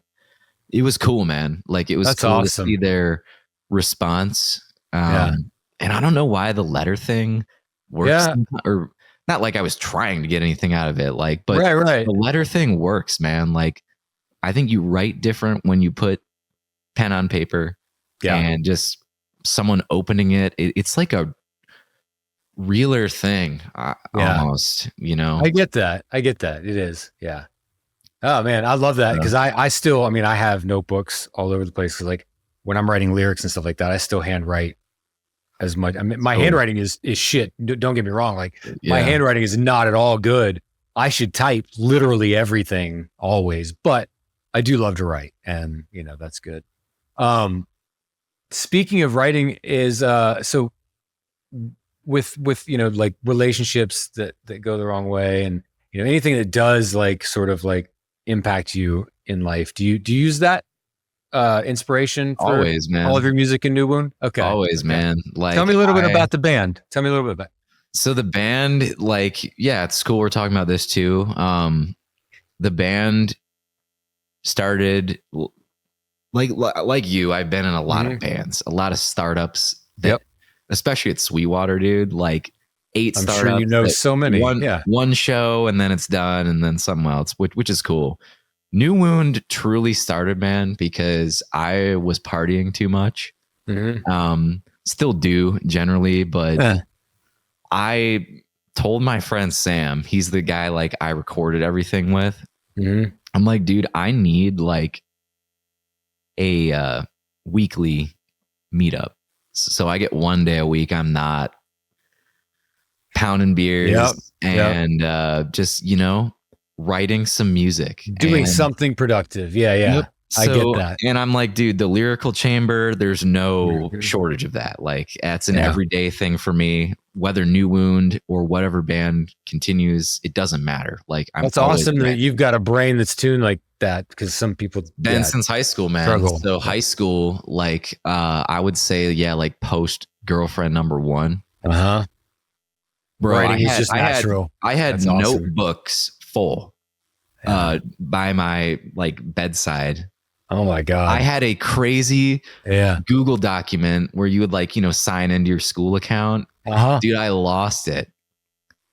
it was cool, man. Like it was cool to see their response. And I don't know why the letter thing works or not like I was trying to get anything out of it. Like, but the letter thing works, man. Like I think you write different when you put pen on paper and just someone opening it. It's like a realer thing almost, I get that. It is. Yeah. Oh man, I love that because I still, I have notebooks all over the place. Cause like when I'm writing lyrics and stuff like that, I still handwrite as much. My handwriting is shit. Don't get me wrong. Like my handwriting is not at all good. I should type literally everything always, but I do love to write, and that's good. Speaking of writing is so with like relationships that go the wrong way, and anything that does like sort of like impact you in life, do you use that inspiration for always, man, all of your music in New Wound? Okay, always, man. Like, tell me a little bit about the band. Tell me a little bit about. So the band, like, it's cool. We're talking about this too. The band started like you, I've been in a lot of bands, a lot of startups that, especially at Sweetwater, dude, like 8 startups. I'm sure you know so many. One show and then it's done and then something else, which is cool. New Wound truly started, man, because I was partying too much. Still do generally, but I told my friend Sam, he's the guy like I recorded everything with. I'm like, dude, I need like a weekly meetup. So I get 1 day a week. I'm not pounding beers and just, you know, writing some music, doing something productive. Yep. I get that. And I'm like, dude, the lyrical chamber, there's no shortage of that. Like, that's an everyday thing for me, whether New Wound or whatever band continues, it doesn't matter. Like, that's awesome that you've got a brain that's tuned like that, because some people been since high school, man. Struggle. So high school, like, I would say, like post girlfriend number 1. Bro, writing is just natural. I had notebooks full by my like bedside. Oh my God. I had a crazy Google document where you would like, you know, sign into your school account. Dude, I lost it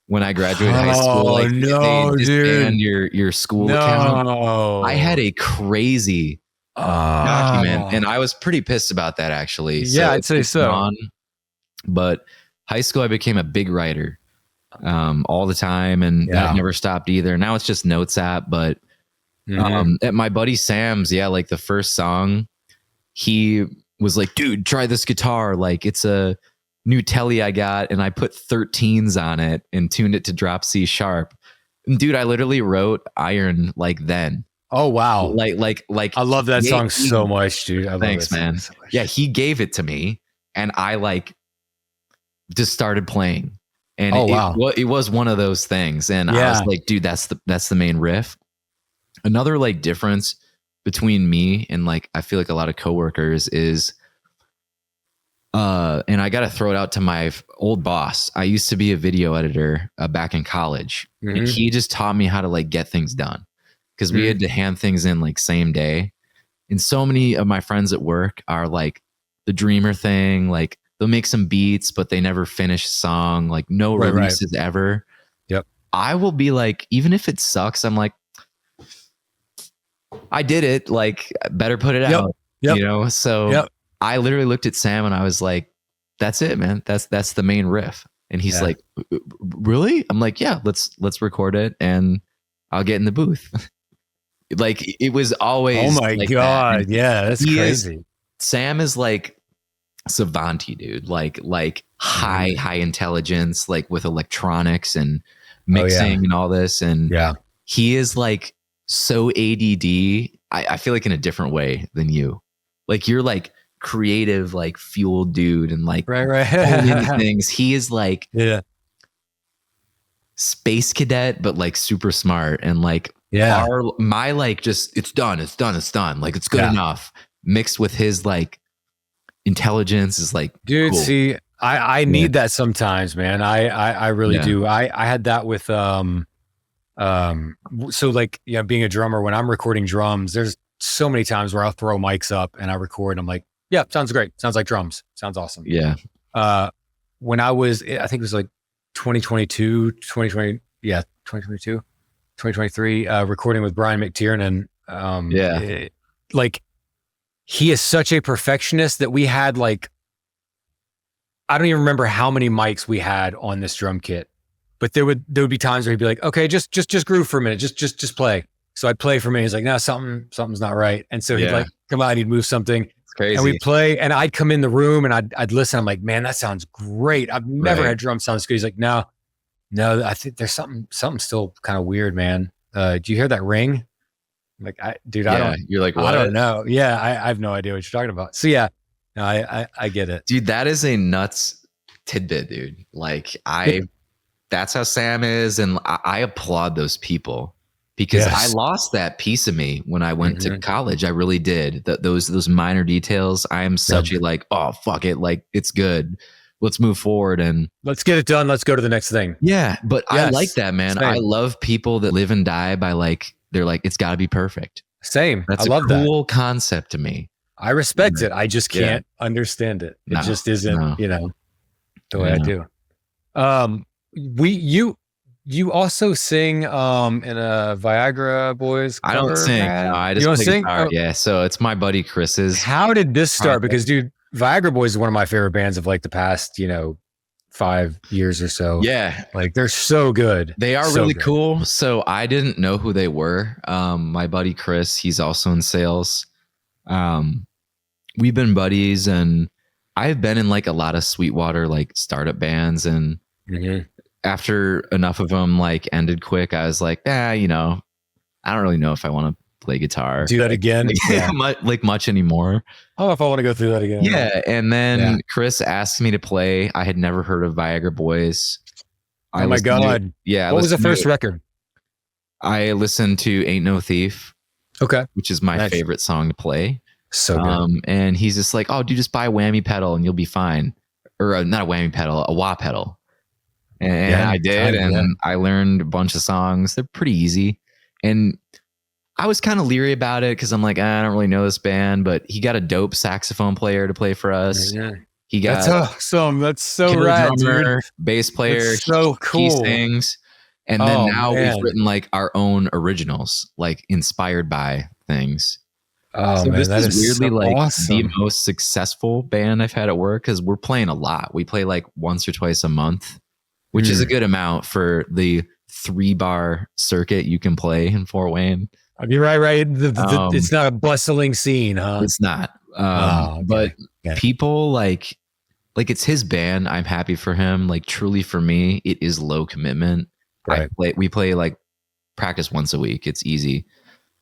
when I graduated high school. Like, no, dude. Your school account. I had a crazy document, and I was pretty pissed about that, actually. I'd say so. But high school, I became a big writer all the time, and that never stopped either. Now it's just Notes app, but at my buddy Sam's, like the first song, he was like, dude, try this guitar. Like, it's a new Telly I got, and I put 13s on it and tuned it to drop C sharp. And dude, I literally wrote Iron like then. Oh, wow. Like I love that song so much, dude. Thanks, man. So yeah, he gave it to me, and I like just started playing. And it was one of those things. And I was like, dude, that's the main riff. Another like difference between me and like, I feel like a lot of coworkers is, and I got to throw it out to my old boss. I used to be a video editor back in college, and he just taught me how to like get things done, because we had to hand things in like same day. And so many of my friends at work are like the dreamer thing. Like, they'll make some beats, but they never finish a song, like no releases ever. Yep. I will be like, even if it sucks, I'm like, I did it. Like, better put it out. You know? So I literally looked at Sam and I was like, that's it, man. That's the main riff. And he's like, really? I'm like, yeah, let's record it and I'll get in the booth. Like, it was always, oh my like God. That. Yeah. That's crazy. Sam is like savanty, dude, like high intelligence, like with electronics and mixing and all this. And he is like so ADD. I feel like in a different way than you. Like, you're like creative, like fueled dude, and like things. He is like space cadet, but like super smart, and like my like just it's done. Like, it's good enough, mixed with his like intelligence is like, dude, cool. See, I need that sometimes, man. I really do. I had that with so like, being a drummer, when I'm recording drums, there's so many times where I'll throw mics up and I record and I'm like, yeah, sounds great, sounds like drums, sounds awesome. When I was, I think it was like 2022 recording with Brian McTiernan, like, he is such a perfectionist that we had like, I don't even remember how many mics we had on this drum kit, but there would be times where he'd be like, okay, just groove for a minute, just play. So I'd play for a minute. He's like, no, something's not right. And so he'd like come out, he'd move something. It's crazy. And we'd play, and I'd come in the room and I'd listen. I'm like, man, that sounds great. I've never had drums sound good. He's like, no, I think there's something still kind of weird, man. Do you hear that ring? Like, I don't. You're like, what? I don't know. Yeah, I have no idea what you're talking about. So no, I get it, dude. That is a nuts tidbit, dude. Like, that's how Sam is, and I applaud those people, because I lost that piece of me when I went to college. I really did. Those minor details. I am such a like, oh fuck it, like, it's good. Let's move forward and let's get it done. Let's go to the next thing. Yeah, but I like that, man. Same. I love people that live and die by like, they're like, it's got to be perfect. Same. That's I love a cool concept to me. I respect it. I just can't understand it. It just isn't, the way I do. You also sing in a Viagra Boys cover? I don't sing. No, I just play guitar. Yeah, so it's my buddy Chris's. How did this start? Because dude, Viagra Boys is one of my favorite bands of like the past, 5 years or so. Yeah. Like they're so good. They are really cool. So I didn't know who they were. My buddy Chris, he's also in sales. We've been buddies, and I've been in like a lot of Sweetwater like startup bands, and after enough of them like ended quick, I was like, I don't really know if I want to play guitar. Do that again? Much anymore. I don't know if I want to go through that again. Yeah. And then Chris asked me to play. I had never heard of Viagra Boys. Oh my God. What was the first record? I listened to Ain't No Thief. Okay. Which is my favorite song to play. So good. And he's just like, oh, dude, just buy a whammy pedal and you'll be fine. Or not a whammy pedal, a wah pedal. And I did. And I learned a bunch of songs. They're pretty easy. And I was kind of leery about it because I'm like, I don't really know this band, but he got a dope saxophone player to play for us. Yeah. He got that's awesome. That's so rad, drummer, dude. Bass player. That's so cool. He sings. And then now we've written like our own originals, like inspired by things. Oh, so man, this is weirdly so like awesome. the most successful band I've had at work because we're playing a lot. We play like once or twice a month, which is a good amount for the 3-bar circuit you can play in Fort Wayne. You're right. It's not a bustling scene, huh? It's not. But people like it's his band. I'm happy for him. Like truly for me, it is low commitment. Right. We play like practice once a week. It's easy.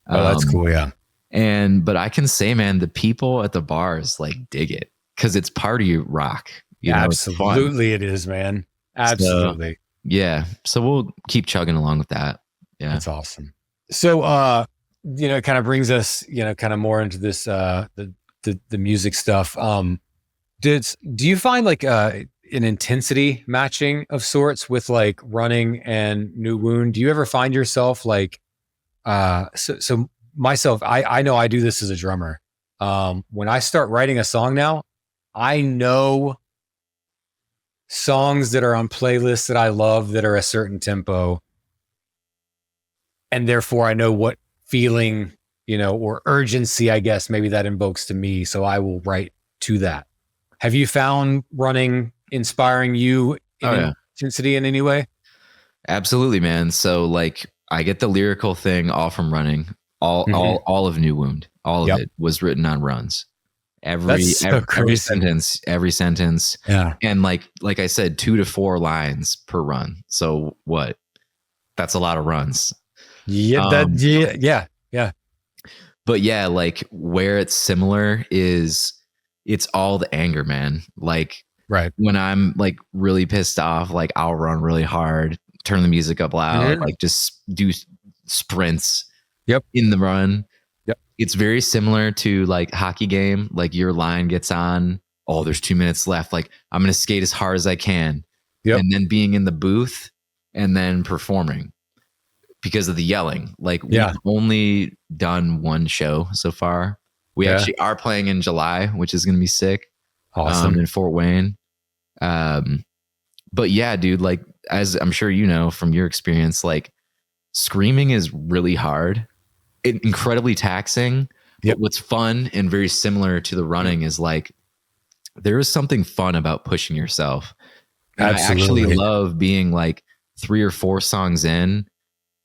Oh, that's cool. Yeah. But I can say, man, the people at the bars like dig it because it's party rock. Absolutely, it is, man. Absolutely. So we'll keep chugging along with that. Yeah, that's awesome. So, it kind of brings us, kind of more into this the music stuff. Do you find like an intensity matching of sorts with like running and New Wound? Do you ever find yourself like so myself, I know I do this as a drummer. When I start writing a song now, I know songs that are on playlists that I love that are a certain tempo. And therefore I know what feeling, or urgency, I guess, maybe that invokes to me. So I will write to that. Have you found running inspiring you in intensity in any way? Absolutely, man. So like I get the lyrical thing all from running. All of New Wound, all of it was written on runs. Every sentence. Yeah. And like I said, 2 to 4 lines per run. So what? That's a lot of runs. Yeah. Yeah. But yeah, like where it's similar is it's all the anger, man. Like when I'm like really pissed off, like I'll run really hard, turn the music up loud, like just do sprints. In the run. It's very similar to like hockey game. Like your line gets on. Oh, there's 2 minutes left. Like I'm going to skate as hard as I can. And then being in the booth and then performing because of the yelling. Like we've only done one show so far. We actually are playing in July, which is going to be sick. Awesome. In Fort Wayne. But yeah, dude, like as I'm sure you know from your experience, like screaming is really hard. Incredibly taxing. But what's fun and very similar to the running is like there is something fun about pushing yourself. And I actually love being like 3 or 4 songs in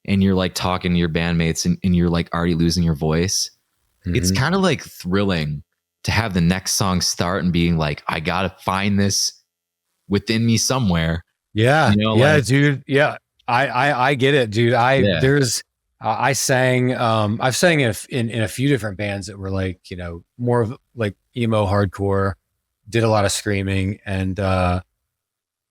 and you're like talking to your bandmates and you're like already losing your voice. It's kind of like thrilling to have the next song start and being like, I gotta find this within me somewhere. Dude. Yeah. I get it, dude. I sang, I've sang in a few different bands that were like, more of like emo hardcore, did a lot of screaming. And,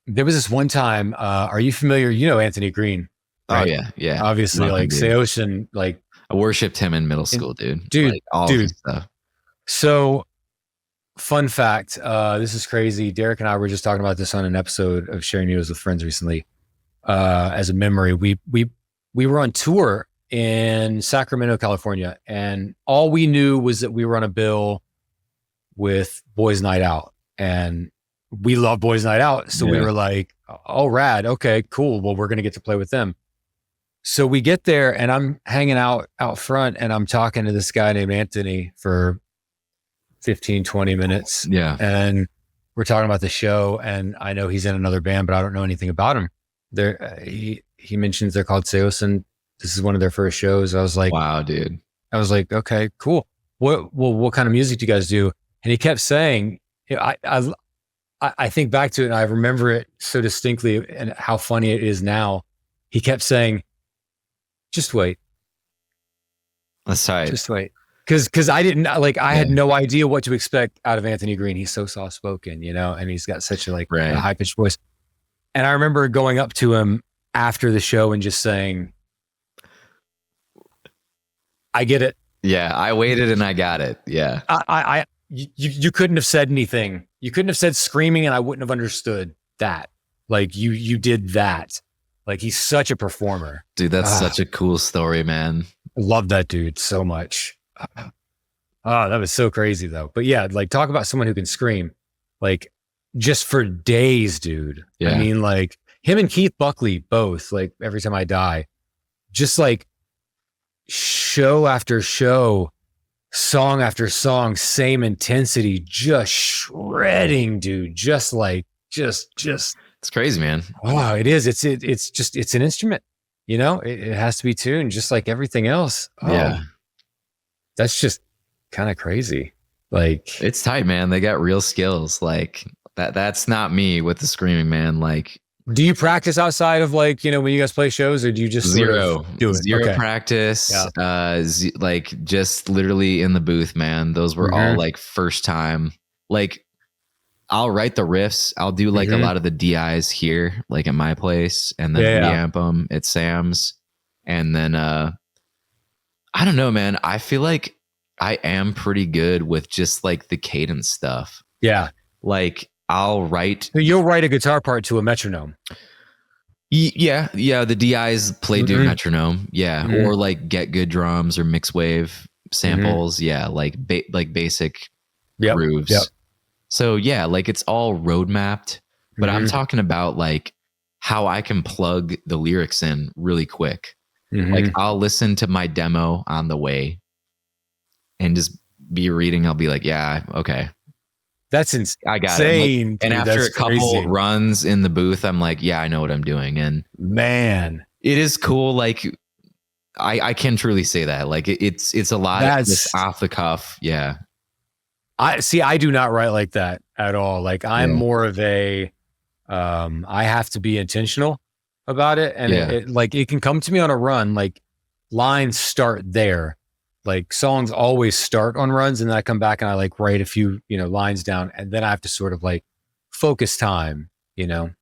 there was this one time, are you familiar? Anthony Green. Right? Oh yeah. Obviously like Say Ocean, like I worshipped him in middle school, dude. Like, all of his stuff. So fun fact, this is crazy. Derek and I were just talking about this on an episode of Sharing News with Friends recently. As a memory, we were on tour in Sacramento, California, and all we knew was that we were on a bill with Boys Night Out, and we love Boys Night Out. So we were like, oh, rad. Okay, cool. Well, we're going to get to play with them. So we get there and I'm hanging out front and I'm talking to this guy named Anthony for 15, 20 minutes. Yeah. And we're talking about the show, and I know he's in another band, but I don't know anything about him. He mentions they're called Seos, and this is one of their first shows. I was like, wow, dude. I was like, okay, cool. What kind of music do you guys do? And he kept saying, I think back to it and I remember it so distinctly and how funny it is now. He kept saying, just wait. That's right. Just wait. Cause I didn't I had no idea what to expect out of Anthony Green. He's so soft spoken, and he's got such a a high pitched voice. And I remember going up to him after the show and just saying, I get it. Yeah. I waited and I got it. Yeah. You couldn't have said anything. You couldn't have said screaming and I wouldn't have understood that. Like you did that. Like he's such a performer. Dude, that's such a cool story, man. I love that dude so much. Oh, that was so crazy though. But yeah, talk about someone who can scream just for days, dude. Yeah. I mean, him and Keith Buckley both, Every Time I Die, just show after show, song after song, same intensity, just shredding, dude. Just it's crazy, man. Wow, it is. It's an instrument, it has to be tuned just like everything else. Oh, yeah. That's just kind of crazy. It's tight, man. They got real skills. That's not me with the screaming, man. Do you practice outside of when you guys play shows, or do you just zero do it? Zero practice. Yeah. Just literally in the booth, man. Those were all first time. I'll write the riffs. I'll do a lot of the DIs here, at my place, and then reamp them at Sam's. And then I don't know, man. I feel like I am pretty good with just the cadence stuff. Yeah. I'll write. You'll write a guitar part to a metronome. Yeah. The DIs play to metronome. Yeah. Or get good drums or mixed wave samples. Yeah. Basic grooves. Yep. So yeah, it's all road mapped, but I'm talking about how I can plug the lyrics in really quick. I'll listen to my demo on the way and just be reading. I'll be like, yeah, okay. That's insane. I got it. And after a couple runs in the booth, I'm like, yeah, I know what I'm doing. And man, it is cool. I can truly say that. It's a lot of just off the cuff. Yeah. I do not write like that at all. I'm more of a, I have to be intentional about it. And it can come to me on a run, lines start there. Songs always start on runs, and then I come back and I write a few, lines down, and then I have to sort of focus time, and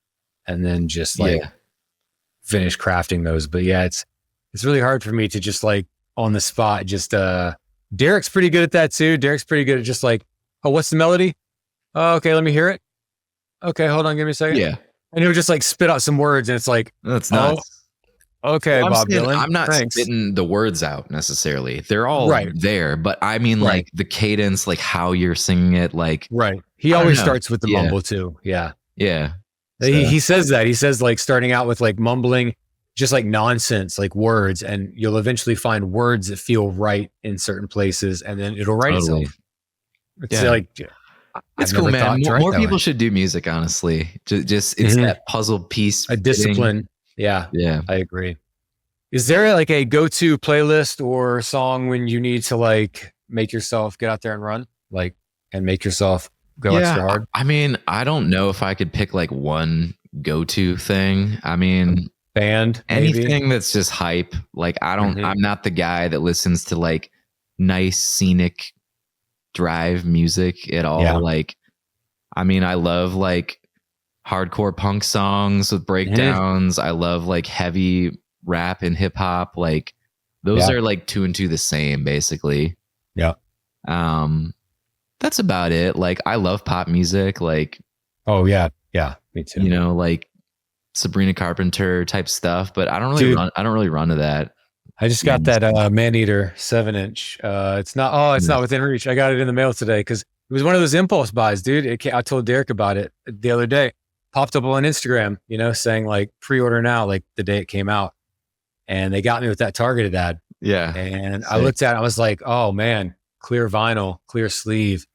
then just finish crafting those. But yeah, it's really hard for me to just on the spot, just, Derek's pretty good at that too. Derek's pretty good at just oh, what's the melody? Oh, okay, let me hear it. Okay, hold on, give me a second. Yeah. And he'll just spit out some words, and it's that's nuts. Okay, Bob Dylan. I'm not spitting the words out necessarily. They're all there, but I mean the cadence, how you're singing it, right. He always starts with the mumble too. Yeah. Yeah. So. He says that. He says starting out with mumbling, just nonsense, words, and you'll eventually find words that feel right in certain places, and then it'll write itself. It's it's cool, man. More people should do music, honestly. Just it's that puzzle piece. A discipline. Yeah. I agree. Is there a go-to playlist or song when you need to make yourself get out there and run, and make yourself go extra hard? I mean, I don't know if I could pick one go-to thing. I mean, band, anything that's just hype. I'm not the guy that listens to nice scenic drive music at all. Yeah. I mean, I love hardcore punk songs with breakdowns. I love heavy rap and hip hop. Those are two and two the same, basically. Yeah. That's about it. I love pop music. Oh yeah. Yeah. Me too. Sabrina Carpenter type stuff, but I don't really run to that. I just got that Man Eater 7-inch. It's not within reach. I got it in the mail today because was one of those impulse buys, dude. I told Derek about it the other day. Popped up on Instagram, saying like pre-order now, like the day it came out. And they got me with that targeted ad. Yeah. And I looked at it, I was like, oh man, clear vinyl, clear sleeve.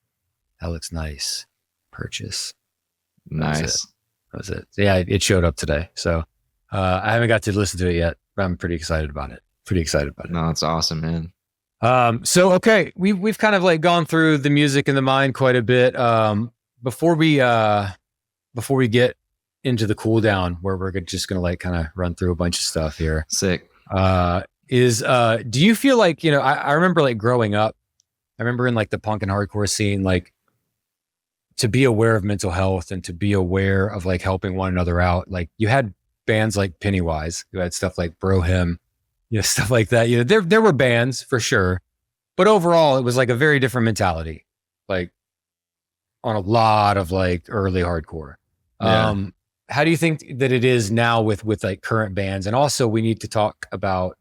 That looks nice. Purchase. Nice. That was it. So yeah, it showed up today. So I haven't got to listen to it yet, but I'm pretty excited about it. No, it's awesome, man. So okay, we've kind of like gone through the music and the mind quite a bit. Before we get into the cool down, where we're just gonna like kind of run through a bunch of stuff here. Sick. Do you feel like, I remember like growing up, I remember in like the punk and hardcore scene, like to be aware of mental health and to be aware of like helping one another out. Like you had bands like Pennywise, who had stuff like Bro Hymn, stuff like that. There were bands for sure, but overall it was like a very different mentality, like on a lot of like early hardcore. Yeah. How do you think that it is now with like current bands? And also we need to talk about,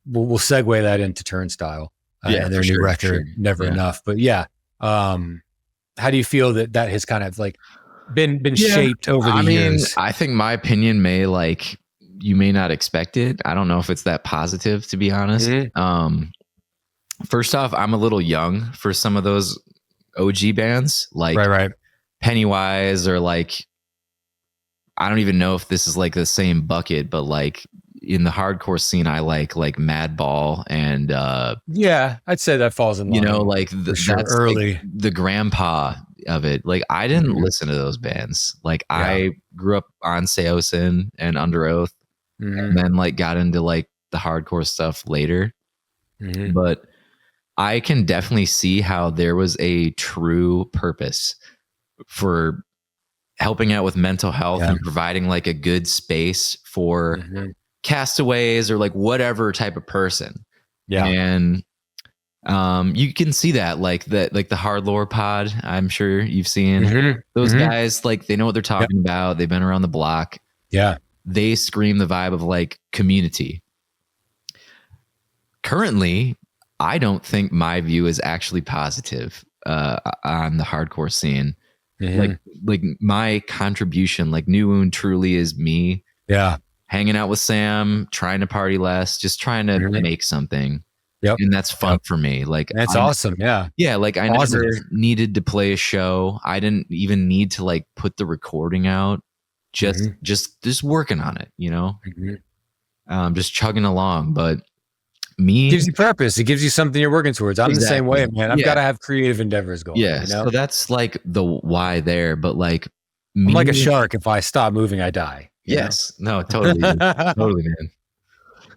we'll segue that into Turnstile and their new record, Never Enough. But how do you feel that has kind of like been shaped over the years? I think my opinion you may not expect it. I don't know if it's that positive, to be honest. Mm-hmm. First off, I'm a little young for some of those OG bands, like right. Pennywise, or like, I don't even know if this is like the same bucket, but like in the hardcore scene, I like Madball and I'd say that falls in line. Like that's early, like the grandpa of it. Like I didn't listen to those bands. Like I grew up on Seosin and Under Oath, and then like got into like the hardcore stuff later. Mm-hmm. But I can definitely see how there was a true purpose for helping out with mental health and providing like a good space for castaways or like whatever type of person. Yeah. And you can see that like the Hard Lore Pod, I'm sure you've seen those guys, like they know what they're talking about. They've been around the block. Yeah. They scream the vibe of like community. Currently, I don't think my view is actually positive on the hardcore scene. Like my contribution, like New Wound truly is me. Yeah. Hanging out with Sam, trying to party less, just trying to make something. Yep. And that's fun for me. Like that's awesome. Yeah. Yeah. Like I never needed to play a show. I didn't even need to like put the recording out. Just working on it, just chugging along. But it gives you purpose. It gives you something you're working towards. I'm the same way, man. I've got to have creative endeavors going. Yeah. So that's like the why there. But like I'm like a shark. If I stop moving, I die. Yes. No, totally. Totally, man.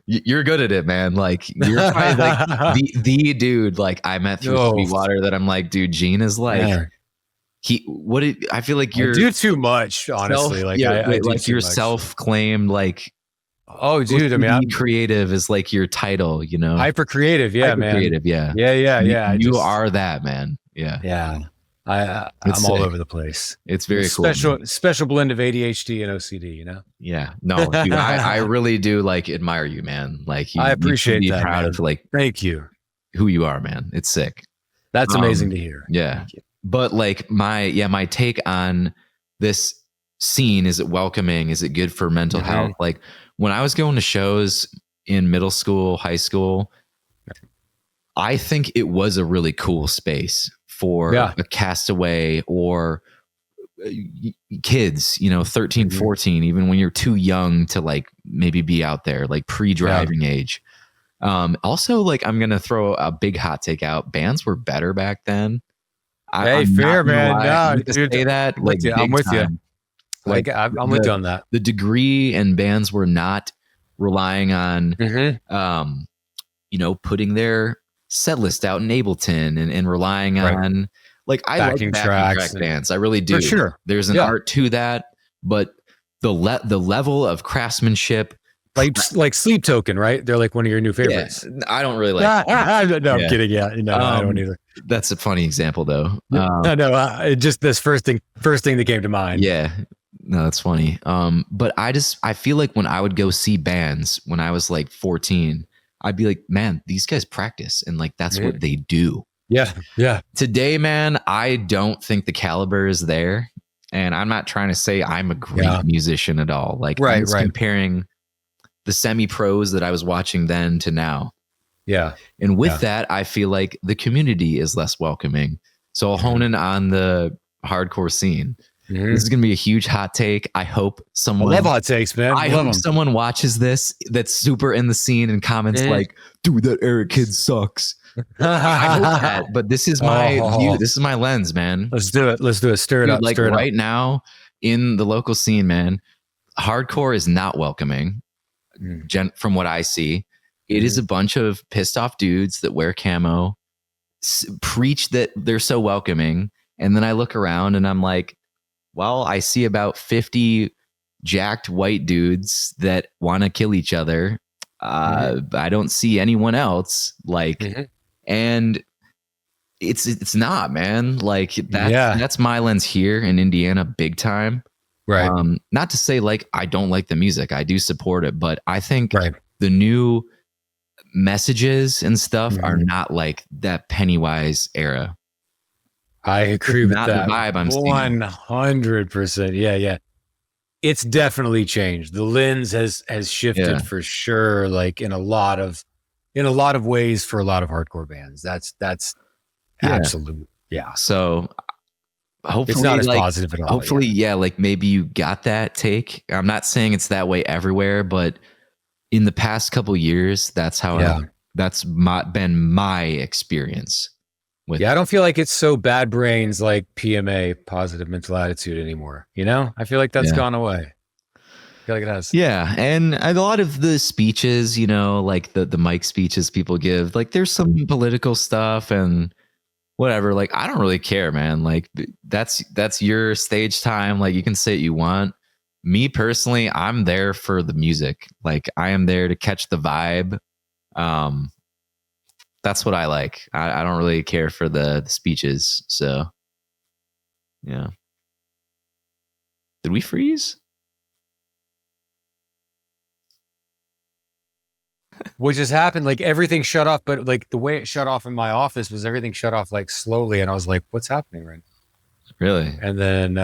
You're good at it, man. Like you're probably like the dude like I met through Sweetwater that I'm like, dude, Gene is like I feel like you're I do too much, honestly. I like you're self-claimed like, oh, dude, I mean, creative is like your title, Hyper creative, man. Creative, yeah. You are that, man. Yeah. I'm all over the place. It's very cool. Special blend of ADHD and OCD, Yeah. No, dude, I really do like admire you, man. Like I appreciate you that. Proud man. of like thank you. Who you are, man. It's sick. That's amazing to hear. Yeah. But like my take on this scene, is it welcoming? Is it good for mental health? Like when I was going to shows in middle school, high school, I think it was a really cool space for a castaway or kids, 13, 14, even when you're too young to like maybe be out there, like pre-driving age. Also, like I'm going to throw a big hot take out. Bands were better back then. I'm fair, man. No, dude, say that. I'm with you. I'm with you. Like I'm with you on that. The degree and bands were not relying on, putting their set list out in Ableton and relying on like I backing like track bands. I really do. For sure. There's an art to that, but the level of craftsmanship, like Sleep Token, right? They're like one of your new favorites. Yeah, I don't really like. No, I'm kidding. Yeah, no, I don't either. That's a funny example, though. Just this first thing that came to mind. Yeah, no, that's funny. But I feel like when I would go see bands when I was like 14, I'd be like, man, these guys practice and like that's what they do. Yeah. Yeah. Today, man, I don't think the caliber is there. And I'm not trying to say I'm a great musician at all. Like, I'm just comparing the semi-pros that I was watching then to now. Yeah. And with that, I feel like the community is less welcoming. So I'll hone in on the hardcore scene. This is going to be a huge hot take. I hope someone... I love hot takes, man. I hope someone watches this that's super in the scene and comments like, dude, that Erik kid sucks. I hope that, but this is my view. This is my lens, man. Let's do it. Stir it up. Like right now in the local scene, man, hardcore is not welcoming. From what I see, it is a bunch of pissed off dudes that wear camo, preach that they're so welcoming. And then I look around and I'm like, well, I see about 50 jacked white dudes that want to kill each other. I don't see anyone else and it's not, man. Like that's my lens here in Indiana, big time. Right. Not to say like I don't like the music. I do support it, but I think the new messages and stuff are not like that Pennywise era. I agree with not that. The vibe I'm 100%. Yeah. It's definitely changed. The lens has shifted for sure. Like in a lot of ways for a lot of hardcore bands. That's absolute. Yeah. So hopefully it's not as positive at all. Hopefully, like maybe you got that take. I'm not saying it's that way everywhere, but in the past couple years, that's how that's been my experience. I don't feel like it's so bad brains like PMA, positive mental attitude anymore. You know, I feel like that's gone away. I feel like it has. Yeah. And a lot of the speeches, you know, like the mic speeches people give, like there's some political stuff and whatever. Like, I don't really care, man. Like that's your stage time. Like you can say what you want. Me personally, I'm there for the music. Like I am there to catch the vibe. That's what I like. I don't really care for the speeches. So, yeah. Did we freeze? What just happened? Like everything shut off, but like the way it shut off in my office was everything shut off like slowly. And I was like, what's happening right now? Really? And then,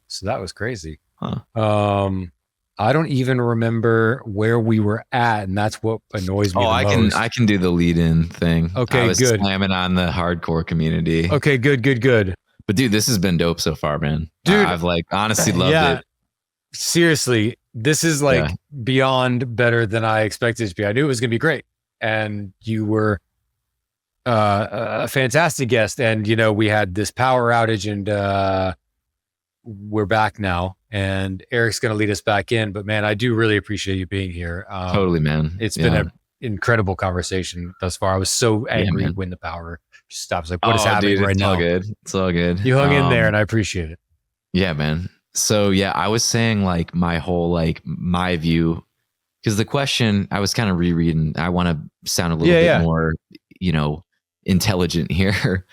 so that was crazy. Huh. I don't even remember where we were at, and that's what annoys me the most. I can do the lead-in thing. Okay, I was good. slamming on the hardcore community. Okay, good. But dude, this has been dope so far, man. Dude, I've like honestly loved it. Seriously, this is like beyond better than I expected it to be. I knew it was going to be great, and you were a fantastic guest. And you know, we had this power outage, and we're back now. And Erik's going to lead us back in, but man, I do really appreciate you being here. Totally, man. It's been an incredible conversation thus far. I was so angry when the power stops. Like, what is happening right now? It's all good. You hung in there, and I appreciate it. Yeah, man. So yeah, I was saying like my whole like my view, because the question I was kind of rereading. I want to sound a little bit more, you know, intelligent here.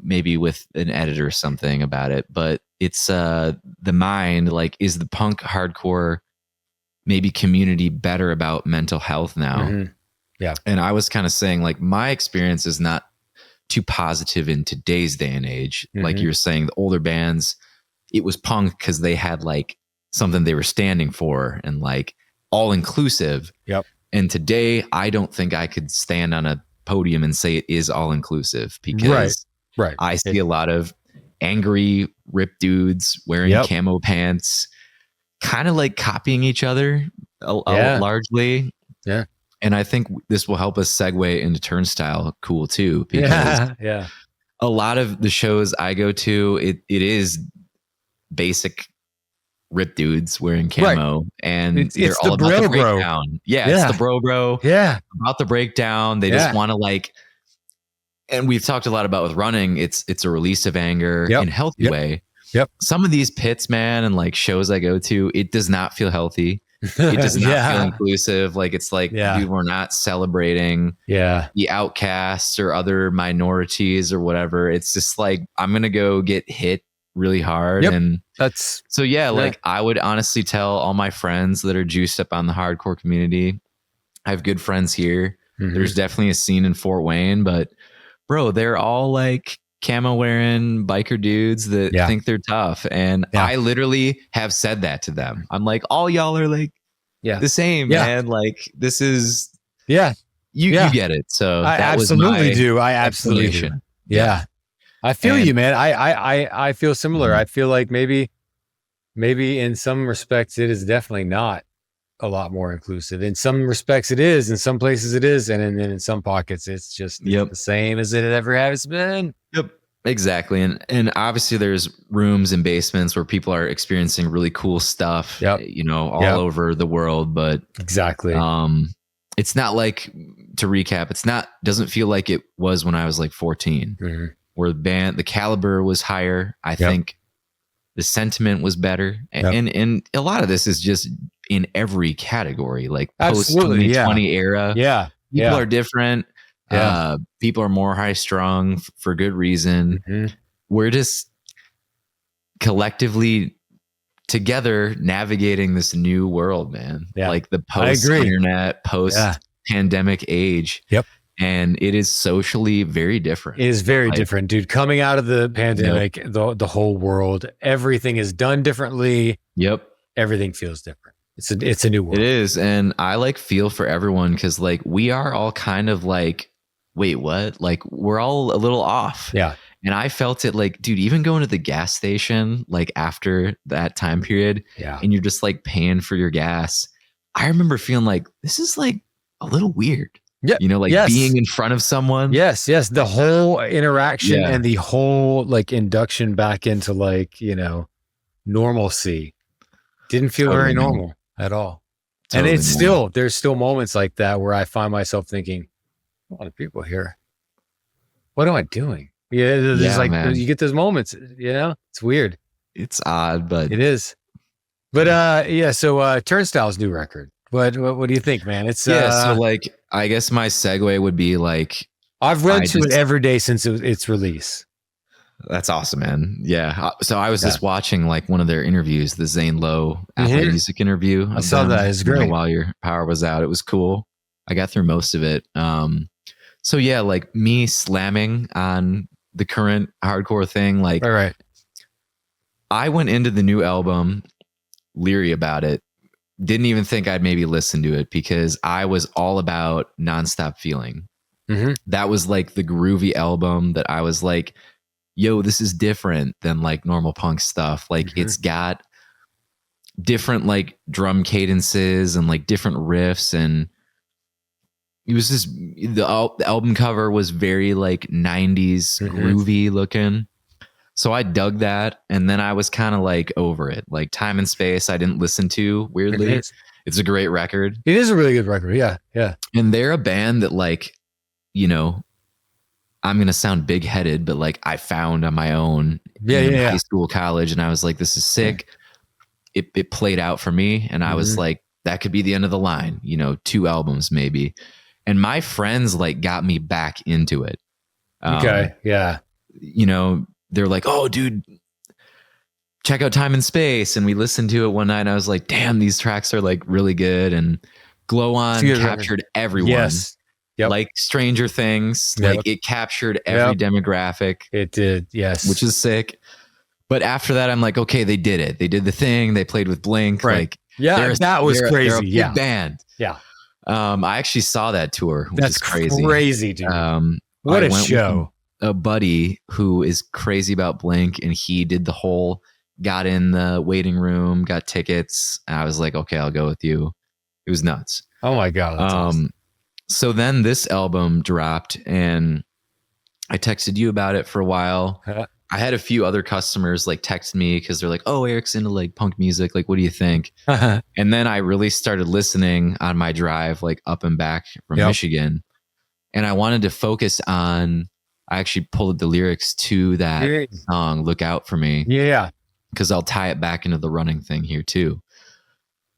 Maybe with an editor or something about it, but it's the mind, like, is the punk hardcore maybe community better about mental health now? Yeah. And I was kind of saying like my experience is not too positive in today's day and age. Like you were saying, the older bands, it was punk because they had like something they were standing for and like all inclusive. Yep. And today I don't think I could stand on a podium and say it is all inclusive because I see a lot of angry ripped dudes wearing camo pants, kind of like copying each other largely. Yeah. And I think this will help us segue into Turnstile cool too, because a lot of the shows I go to, it is basic ripped dudes wearing camo and they're all about the breakdown. It's the bro. Yeah. About the breakdown. They just want to like, and we've talked a lot about with running, it's a release of anger in a healthy way. Some of these pits, man, and like shows I go to, it does not feel healthy. It does not feel inclusive. Like it's like, dude, we're not celebrating the outcasts or other minorities or whatever. It's just like, I'm going to go get hit really hard. And that's so, like I would honestly tell all my friends that are juiced up on the hardcore community. I have good friends here. There's definitely a scene in Fort Wayne, but bro, they're all like camo wearing biker dudes that think they're tough. And I literally have said that to them. I'm like, all y'all are like the same, man. Like this is, you get it. So I absolutely do. I absolutely do. Yeah. I feel you, man. I feel similar. I feel like maybe in some respects it is definitely not a lot more inclusive. In some respects it is, in some places it is, and in some pockets it's just the same as it ever has been. Yep. Exactly. And obviously there's rooms and basements where people are experiencing really cool stuff, all over the world, but exactly. It's not like, to recap, doesn't feel like it was when I was like 14, where the caliber was higher. I think the sentiment was better. And a lot of this is just in every category, like post 2020 era. People are different. People are more high strung for good reason. We're just collectively together navigating this new world, man. Like the post internet, post pandemic age. And it is socially very different. It is very different, dude. Coming out of the pandemic, the whole world, everything is done differently. Everything feels different. It's a new world. It is. And I like feel for everyone, because like we are all kind of like, wait, what? Like we're all a little off. And I felt it like, dude, even going to the gas station, like after that time period, and you're just like paying for your gas. I remember feeling like this is like a little weird. Being in front of someone. The whole interaction and the whole like induction back into like, normalcy didn't feel very normal at all. And there's still moments like that where I find myself thinking, a lot of people here. What am I doing? Man. You get those moments, it's weird. It's odd, but it is. But so Turnstile's new record. What do you think, man? It's so like I guess my segue would be like I've read it every day since its release. That's awesome, man. Yeah. So I was just watching like one of their interviews, the Zane Lowe Apple Music interview. I saw that. It's great. While your power was out, it was cool. I got through most of it. So yeah, like me slamming on the current hardcore thing, like all right. I went into the new album leery about it. Didn't even think I'd maybe listen to it because I was all about Nonstop Feeling. That was like the groovy album that I was like, yo, this is different than like normal punk stuff. Like it's got different like drum cadences and like different riffs, and it was just the album cover was very like 90s groovy looking. So I dug that, and then I was kind of like over it. Like Time and Space I didn't listen to, weirdly. It's a great record. It is a really good record. Yeah. And they're a band that like, I'm going to sound big headed, but like I found on my own in high school, college. And I was like, this is sick. It played out for me. And I was like, that could be the end of the line, 2 albums maybe. And my friends like got me back into it. They're like, oh dude, check out Time and Space. And we listened to it one night and I was like, damn, these tracks are like really good. And Glow On captured everyone. Yes. Like Stranger Things, like it captured every demographic. It did, yes. Which is sick. But after that, I'm like, okay, they did it. They did the thing. They played with Blink. Right. Like, that was crazy. They're a big band. Yeah. I actually saw that tour, which is crazy. Crazy, dude. What a show. A buddy who is crazy about Blink, and he did the whole, got in the waiting room, got tickets. And I was like, okay, I'll go with you. It was nuts. Oh my God. That's awesome. So then this album dropped, and I texted you about it for a while. I had a few other customers like text me because they're like, oh, Erik's into like punk music. Like, what do you think? And then I really started listening on my drive, like up and back from Michigan. And I wanted to focus on, I actually pulled the lyrics to that song, Look Out For Me. Yeah. Because I'll tie it back into the running thing here too.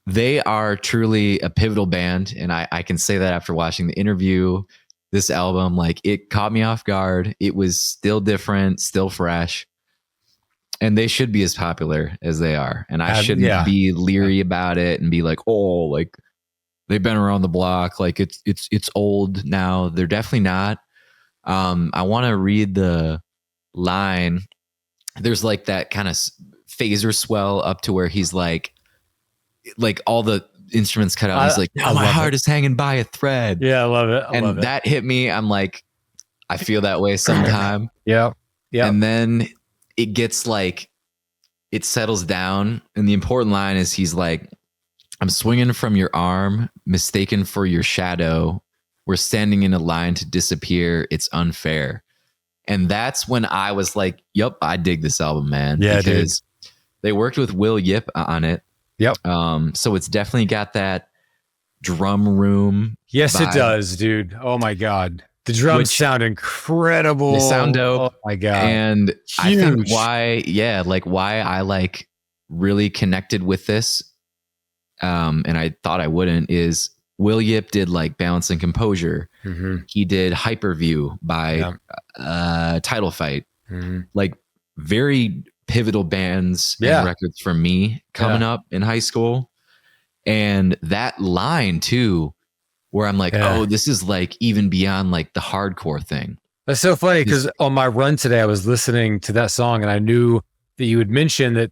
They are truly a pivotal band. And I can say that after watching the interview, this album, like it caught me off guard. It was still different, still fresh. And they should be as popular as they are. And I shouldn't be leery about it and be like, oh, like they've been around the block. Like it's old now. They're definitely not. I want to read the line. There's like that kind of phaser swell up to where he's like all the instruments cut out. He's like, now my heart is hanging by a thread. Yeah, I love it. I love it. That hit me. I'm like, I feel that way sometime. Yeah. And then it gets like, it settles down. And the important line is he's like, I'm swinging from your arm, mistaken for your shadow. We're standing in a line to disappear. It's unfair. And that's when I was like, yep, I dig this album, man. Yeah, because they worked with Will Yip on it. Yep. So it's definitely got that drum room. Yes, vibe. It does, dude. Oh my God. The drums sound incredible. They sound dope. Oh my God. And huge. I think why I like really connected with this, and I thought I wouldn't, is Will Yip did like Balance and Composure. Mm-hmm. He did Hyperview by Title Fight. Mm-hmm. Like very pivotal bands and records for me coming up in high school. And that line too, where I'm like, oh, this is like even beyond like the hardcore thing. That's so funny because on my run today, I was listening to that song and I knew that you had mentioned that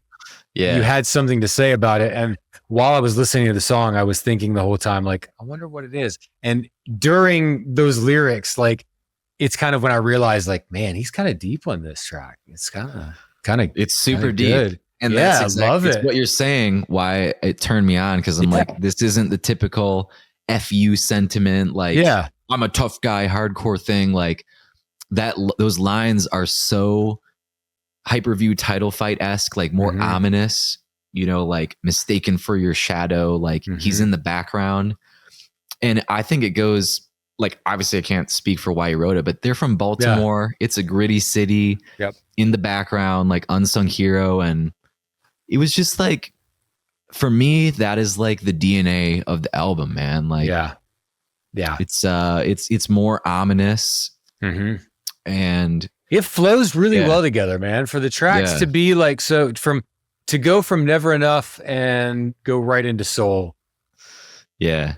you had something to say about it. And while I was listening to the song, I was thinking the whole time, like, I wonder what it is. And during those lyrics, like, it's kind of when I realized, like, man, he's kind of deep on this track. It's kind of, it's super deep. Good. And that's exactly, I love it. What you're saying, why it turned me on. Cause I'm like, this isn't the typical FU sentiment. Like, I'm a tough guy, hardcore thing. Like that, those lines are so Hyperview Title Fight-esque, like more ominous, you know, like mistaken for your shadow. Like he's in the background. And I think it goes like, obviously I can't speak for why he wrote it, but they're from Baltimore. It's a gritty city in the background, like unsung hero. And it was just like, for me, that is like the DNA of the album, man. Like, it's more ominous and it flows really well together, man. For the tracks to be like, so to go from Never Enough and go right into Soul. Yeah.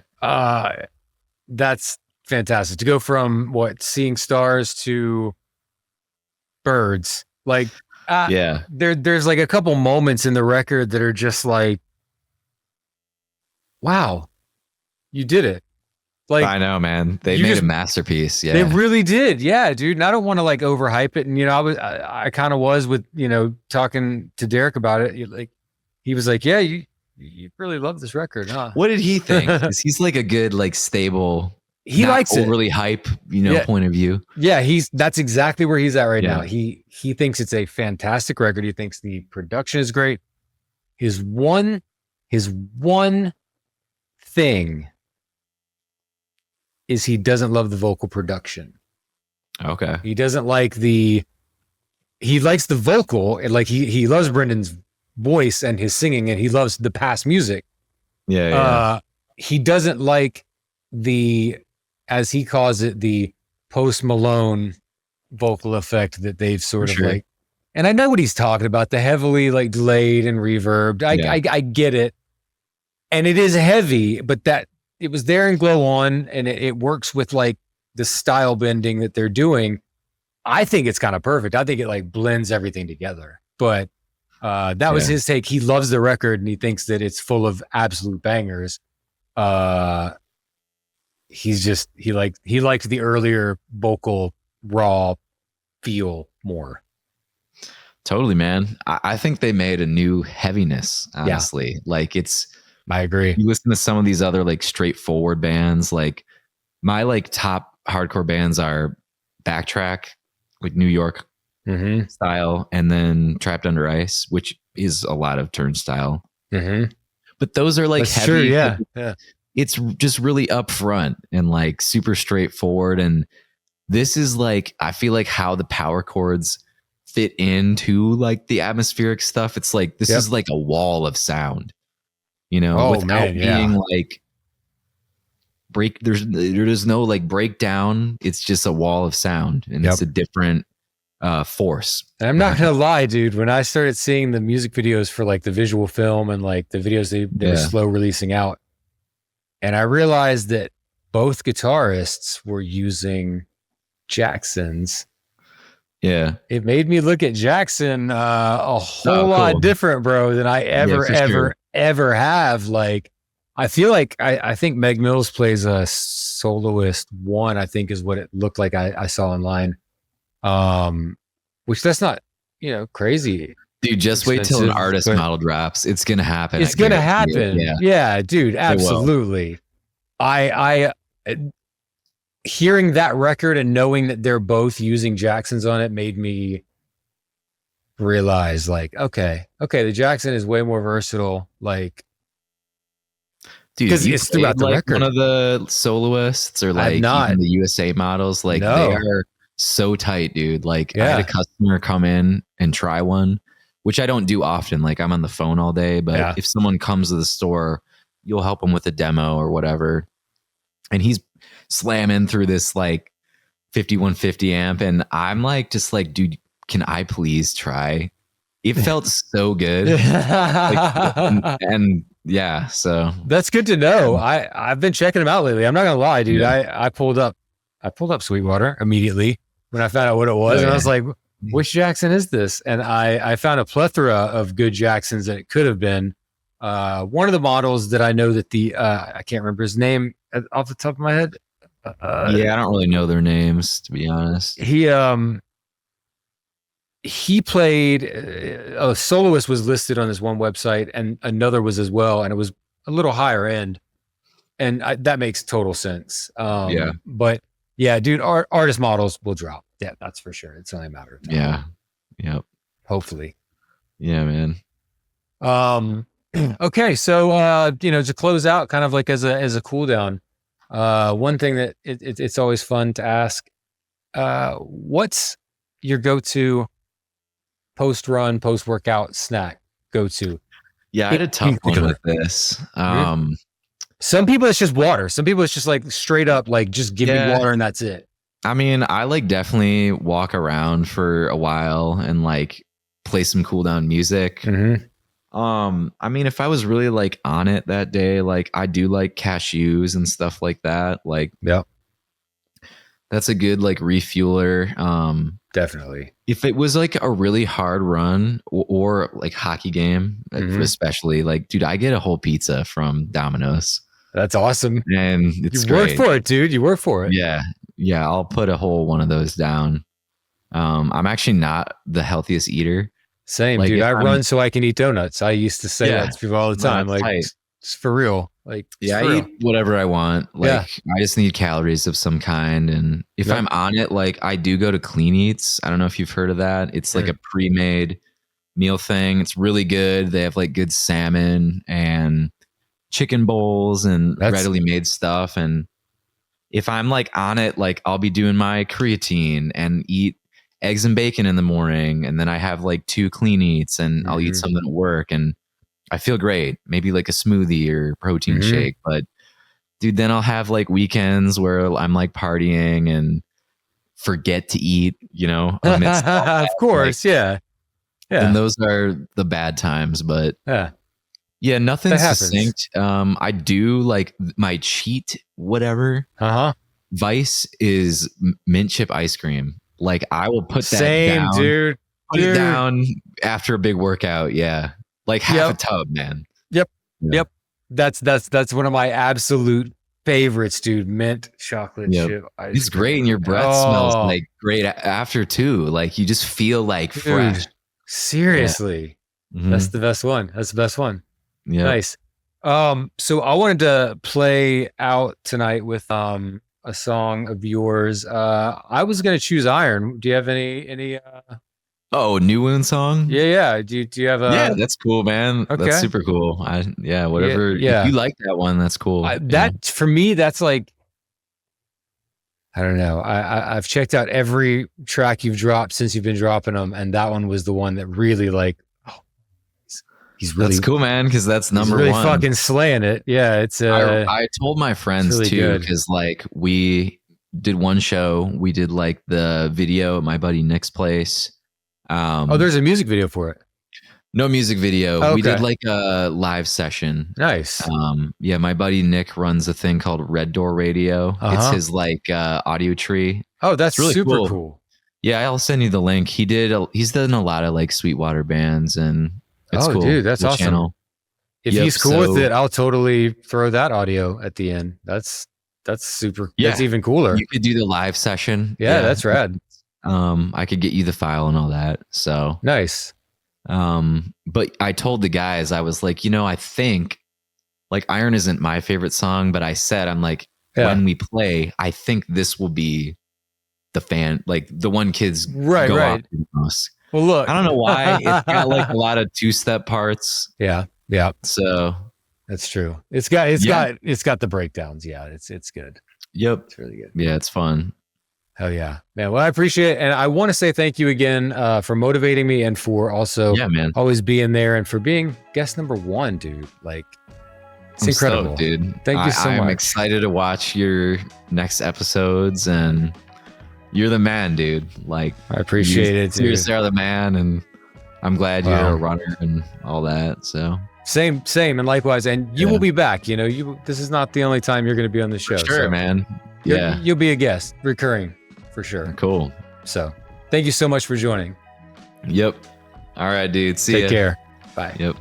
That's fantastic. To go from Seeing Stars to Birds. Like, there's like a couple moments in the record that are just like, wow, you did it. Like, I know, man. They made a masterpiece. Yeah, they really did. Yeah, dude. And I don't want to like overhype it. And I kind of was with talking to Derek about it. Like, he was like, "Yeah, you really love this record, huh?" What did he think? He's like a good, like stable. He likes it. Overly hype, point of view. Yeah, that's exactly where he's at right now. He thinks it's a fantastic record. He thinks the production is great. His one thing is he doesn't love the vocal production. Okay. He doesn't like he likes the vocal, and like he loves Brendan's voice and his singing, and he loves the past music. Yeah. He doesn't like as he calls it, the Post Malone vocal effect that they've sort of like, and I know what he's talking about, the heavily like delayed and reverbed. I get it. And it is heavy, but that it was there in Glow On, and it works with like the style bending that they're doing. I think it's kind of perfect. I think it like blends everything together. But that was his take. He loves the record and he thinks that it's full of absolute bangers. He likes the earlier vocal raw feel more. Totally, man. I think they made a new heaviness, honestly. Like I agree. You listen to some of these other like straightforward bands, like my like top hardcore bands are Backtrack, like New York style, and then Trapped Under Ice, which is a lot of Turnstile. But those are like That's heavy. True, yeah. It's just really upfront and like super straightforward. And this is like, I feel like how the power chords fit into like the atmospheric stuff. It's like, this is like a wall of sound, without being like there's no like breakdown. It's just a wall of sound, and it's a different force. And I'm not gonna lie, dude, when I started seeing the music videos for like the visual film and like the videos they were slow releasing out, And I realized that both guitarists were using Jacksons. Yeah. It made me look at Jackson a whole lot different, bro, than I ever have. Like, I feel like I think Meg Mills plays a soloist one, I think is what it looked like I saw online. Which that's not, crazy. Dude, just wait till an artist model drops. It's going to happen. It's going to happen. Yeah, dude, absolutely. I hearing that record and knowing that they're both using Jacksons on it made me realize, like, okay, the Jackson is way more versatile. Like, dude, because it's throughout the record. One of the soloists or like even the USA models, like they are so tight, dude. Like I had a customer come in and try one, which I don't do often. Like I'm on the phone all day, but if someone comes to the store, you'll help them with a demo or whatever. And he's slamming through this like 5150 amp. And I'm like, just like, dude, can I please try? It felt so good. and yeah, so that's good to know. I've been checking them out lately. I'm not gonna lie, dude. I pulled up Sweetwater immediately when I found out what it was, and I was like, which Jackson is this? And I found a plethora of good Jacksons that it could have been. One of the models that I know that I can't remember his name off the top of my head. I don't really know their names, to be honest. He played, a soloist was listed on this one website and another was as well. And it was a little higher end. And that makes total sense. But yeah, dude, artist models will drop. Yeah, that's for sure. It's only a matter of time. Yeah. Yep. Hopefully. Yeah, man. Okay. So, to close out kind of like as a cool down, one thing that it's always fun to ask, what's your go-to post-run, post-workout snack go-to? Yeah, I had a tough one with this. Some people it's just water. Some people it's just like straight up, like just give me water and that's it. I mean, I like definitely walk around for a while and like play some cool down music. I mean, if I was really like on it that day, like I do like cashews and stuff like that. Like, that's a good like refueler. Definitely. If it was like a really hard run or like hockey game, especially, like, dude, I get a whole pizza from Domino's. That's awesome. And it's you work for it, dude. You work for it. Yeah. I'll put a whole one of those down. I'm actually not the healthiest eater. Same, like, dude. I run so I can eat donuts. I used to say that to people all the time. Like, it's for real. Like, I eat whatever I want. Like, I just need calories of some kind. And if I'm on it, like, I do go to Clean Eats. I don't know if you've heard of that. It's like a pre-made meal thing. It's really good. They have like good salmon and chicken bowls and readily made stuff. And if I'm like on it, like I'll be doing my creatine and eat eggs and bacon in the morning. And then I have like 2 Clean Eats and I'll eat something at work and I feel great. Maybe like a smoothie or protein shake. But dude, then I'll have like weekends where I'm like partying and forget to eat, amidst of course. Like, and those are the bad times, but nothing succinct. I do like my cheat, whatever. Vice is mint chip ice cream. Like I will put that down, dude. Put it down after a big workout. Yeah. Like half a tub, man. Yep. That's one of my absolute favorites, dude. Mint chocolate chip ice It's cream. great. And your breath smells like great after too. Like you just feel like fresh. Seriously. That's the best one. Yeah. Nice. So I wanted to play out tonight with a song of yours. I was gonna choose Iron. Do you have any New Wound song? Yeah. Do you have a? Yeah, that's cool, man. Okay. That's super cool. Whatever. Yeah. If you like that one, that's cool. For me, that's like, I don't know. I've checked out every track you've dropped since you've been dropping them, and that one was the one that really like. He's really that's cool, man. Because that's number really one. Fucking slaying it. Yeah, it's. I told my friends really too, because like we did one show. We did like the video at my buddy Nick's place. There's a music video for it. No music video. Okay. We did like a live session. Nice. Yeah, my buddy Nick runs a thing called Red Door Radio. It's his like audio tree. Oh, that's really super cool. Yeah, I'll send you the link. He's done a lot of like Sweetwater bands, and it's cool. Dude, that's awesome. Channel. If he's cool with it, I'll totally throw that audio at the end. That's super. Yeah. That's even cooler. You could do the live session. Yeah, that's rad. I could get you the file and all that. So nice. But I told the guys, I was like, I think like Iron isn't my favorite song, but I said, I'm like, when we play, I think this will be the one kids go off to the most. Well, look, I don't know why. It's got like a lot of two-step parts. Yeah. So that's true. It's got the breakdowns. Yeah, it's good. Yep. It's really good. Yeah, it's fun. Hell yeah, man. Well, I appreciate it. And I want to say thank you again for motivating me and for also always being there and for being guest number 1, dude. Like, it's incredible. Stoked, dude. Thank you so much. I'm excited to watch your next episodes, and you're the man, dude. Like, I appreciate it, dude. Seriously are the man, and I'm glad you're a runner and all that. So same, and likewise. And you will be back. This is not the only time you're going to be on the show. Sure, man. Yeah, you'll be a guest, recurring. For sure. Cool. So thank you so much for joining. Yep. All right, dude. See ya. Take care. Bye. Yep.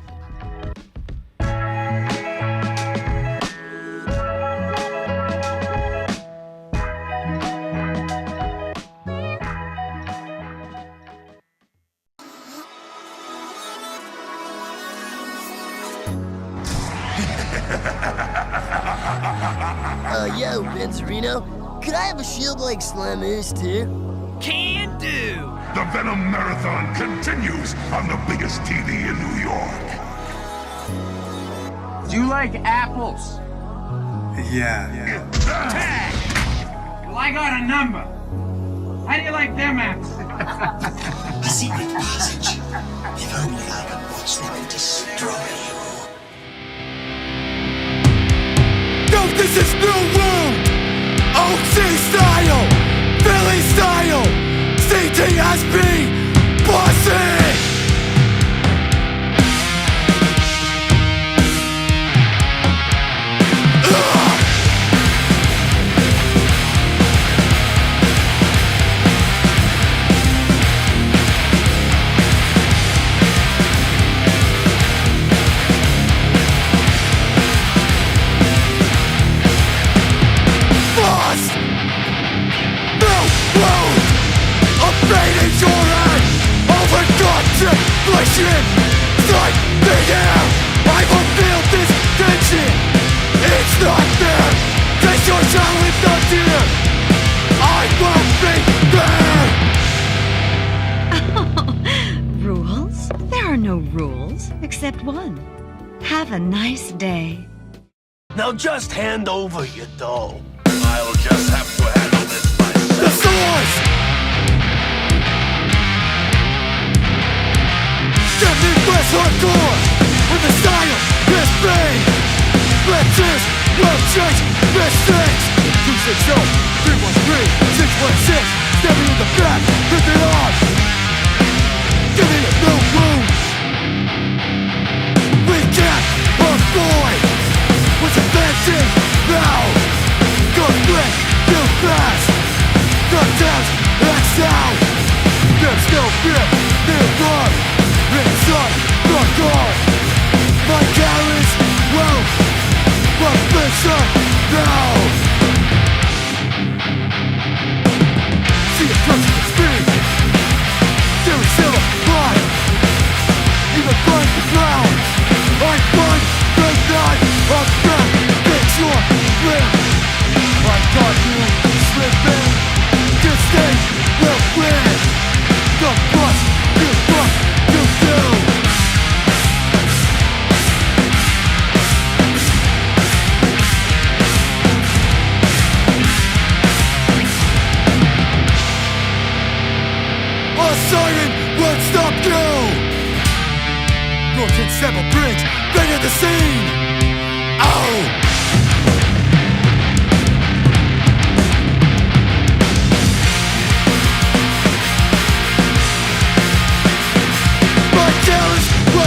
Yo, Benzerino. Could I have a shield like Slamoose too? Can do! The Venom Marathon continues on the biggest TV in New York. Do you like apples? Yeah. Tag! Well, I got a number. How do you like them apples? A secret passage. If only I could watch them destroy you. No, this is new room! OC style, Philly style, CTSP, bossy! Strike the air! I will feel this tension! It's not there! Take your shot with the deer! I will be there! Rules? There are no rules, except one. Have a nice day. Now just hand over your dough. I'll just have to handle this myself. The swords! Get me less hardcore with the style is pain. Lectures will change mistakes. 260 313 616. Stab me in the back, rip it off. Give me a new room. We can't avoid what's advancing now. Go quick, too fast. Cut downs, X out. There's no fear, nearby. Inside the car, my carries well, my vision now. See it touching the speed. There is still a line. Even find the ground. I find the night. I'm back. Make sure clear. I got you slipping. This state will win. The bus you bust. A siren won't stop you. Broken several bridge, bang at the scene. Oh! My challenge was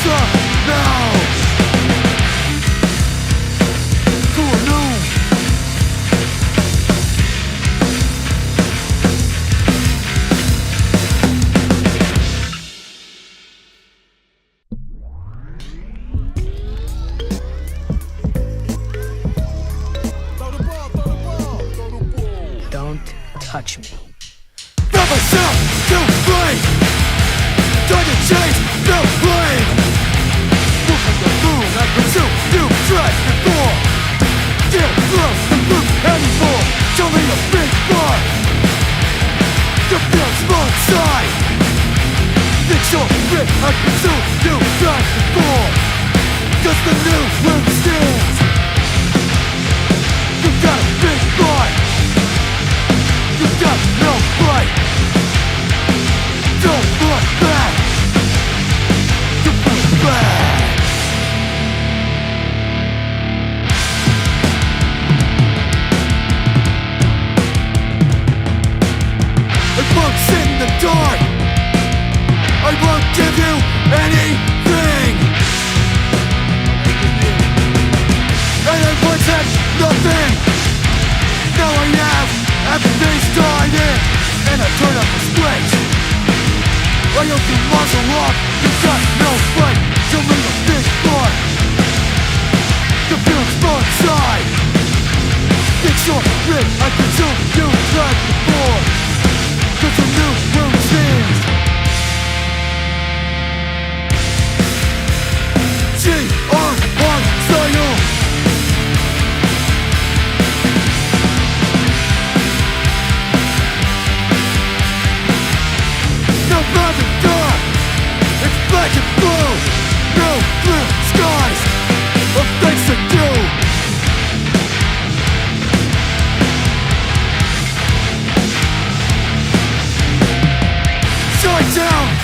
stop now. For no. Don't touch me. From myself to blame. Trying to chase the flame. Move from the moon, I pursue you tried before. Can't throw the loop anymore. Show me a big bar. The feels small inside. Fix your grip, I pursue you tried before. Cause the new room stands. You got a big bar. You got no fight. Don't look back. You push back. It looks in the dark. I won't give you anything. And I once had nothing. Now I have everything started. And I turn up the switch. I hope you muzzle off. You got no fight. Show me a big part. The feeling's from inside. Fix your grip. I presume you tried before. Cause the new room stands. G-R-R style. No matter dark, it's black and blue. No blue skies of things to do. Shine down.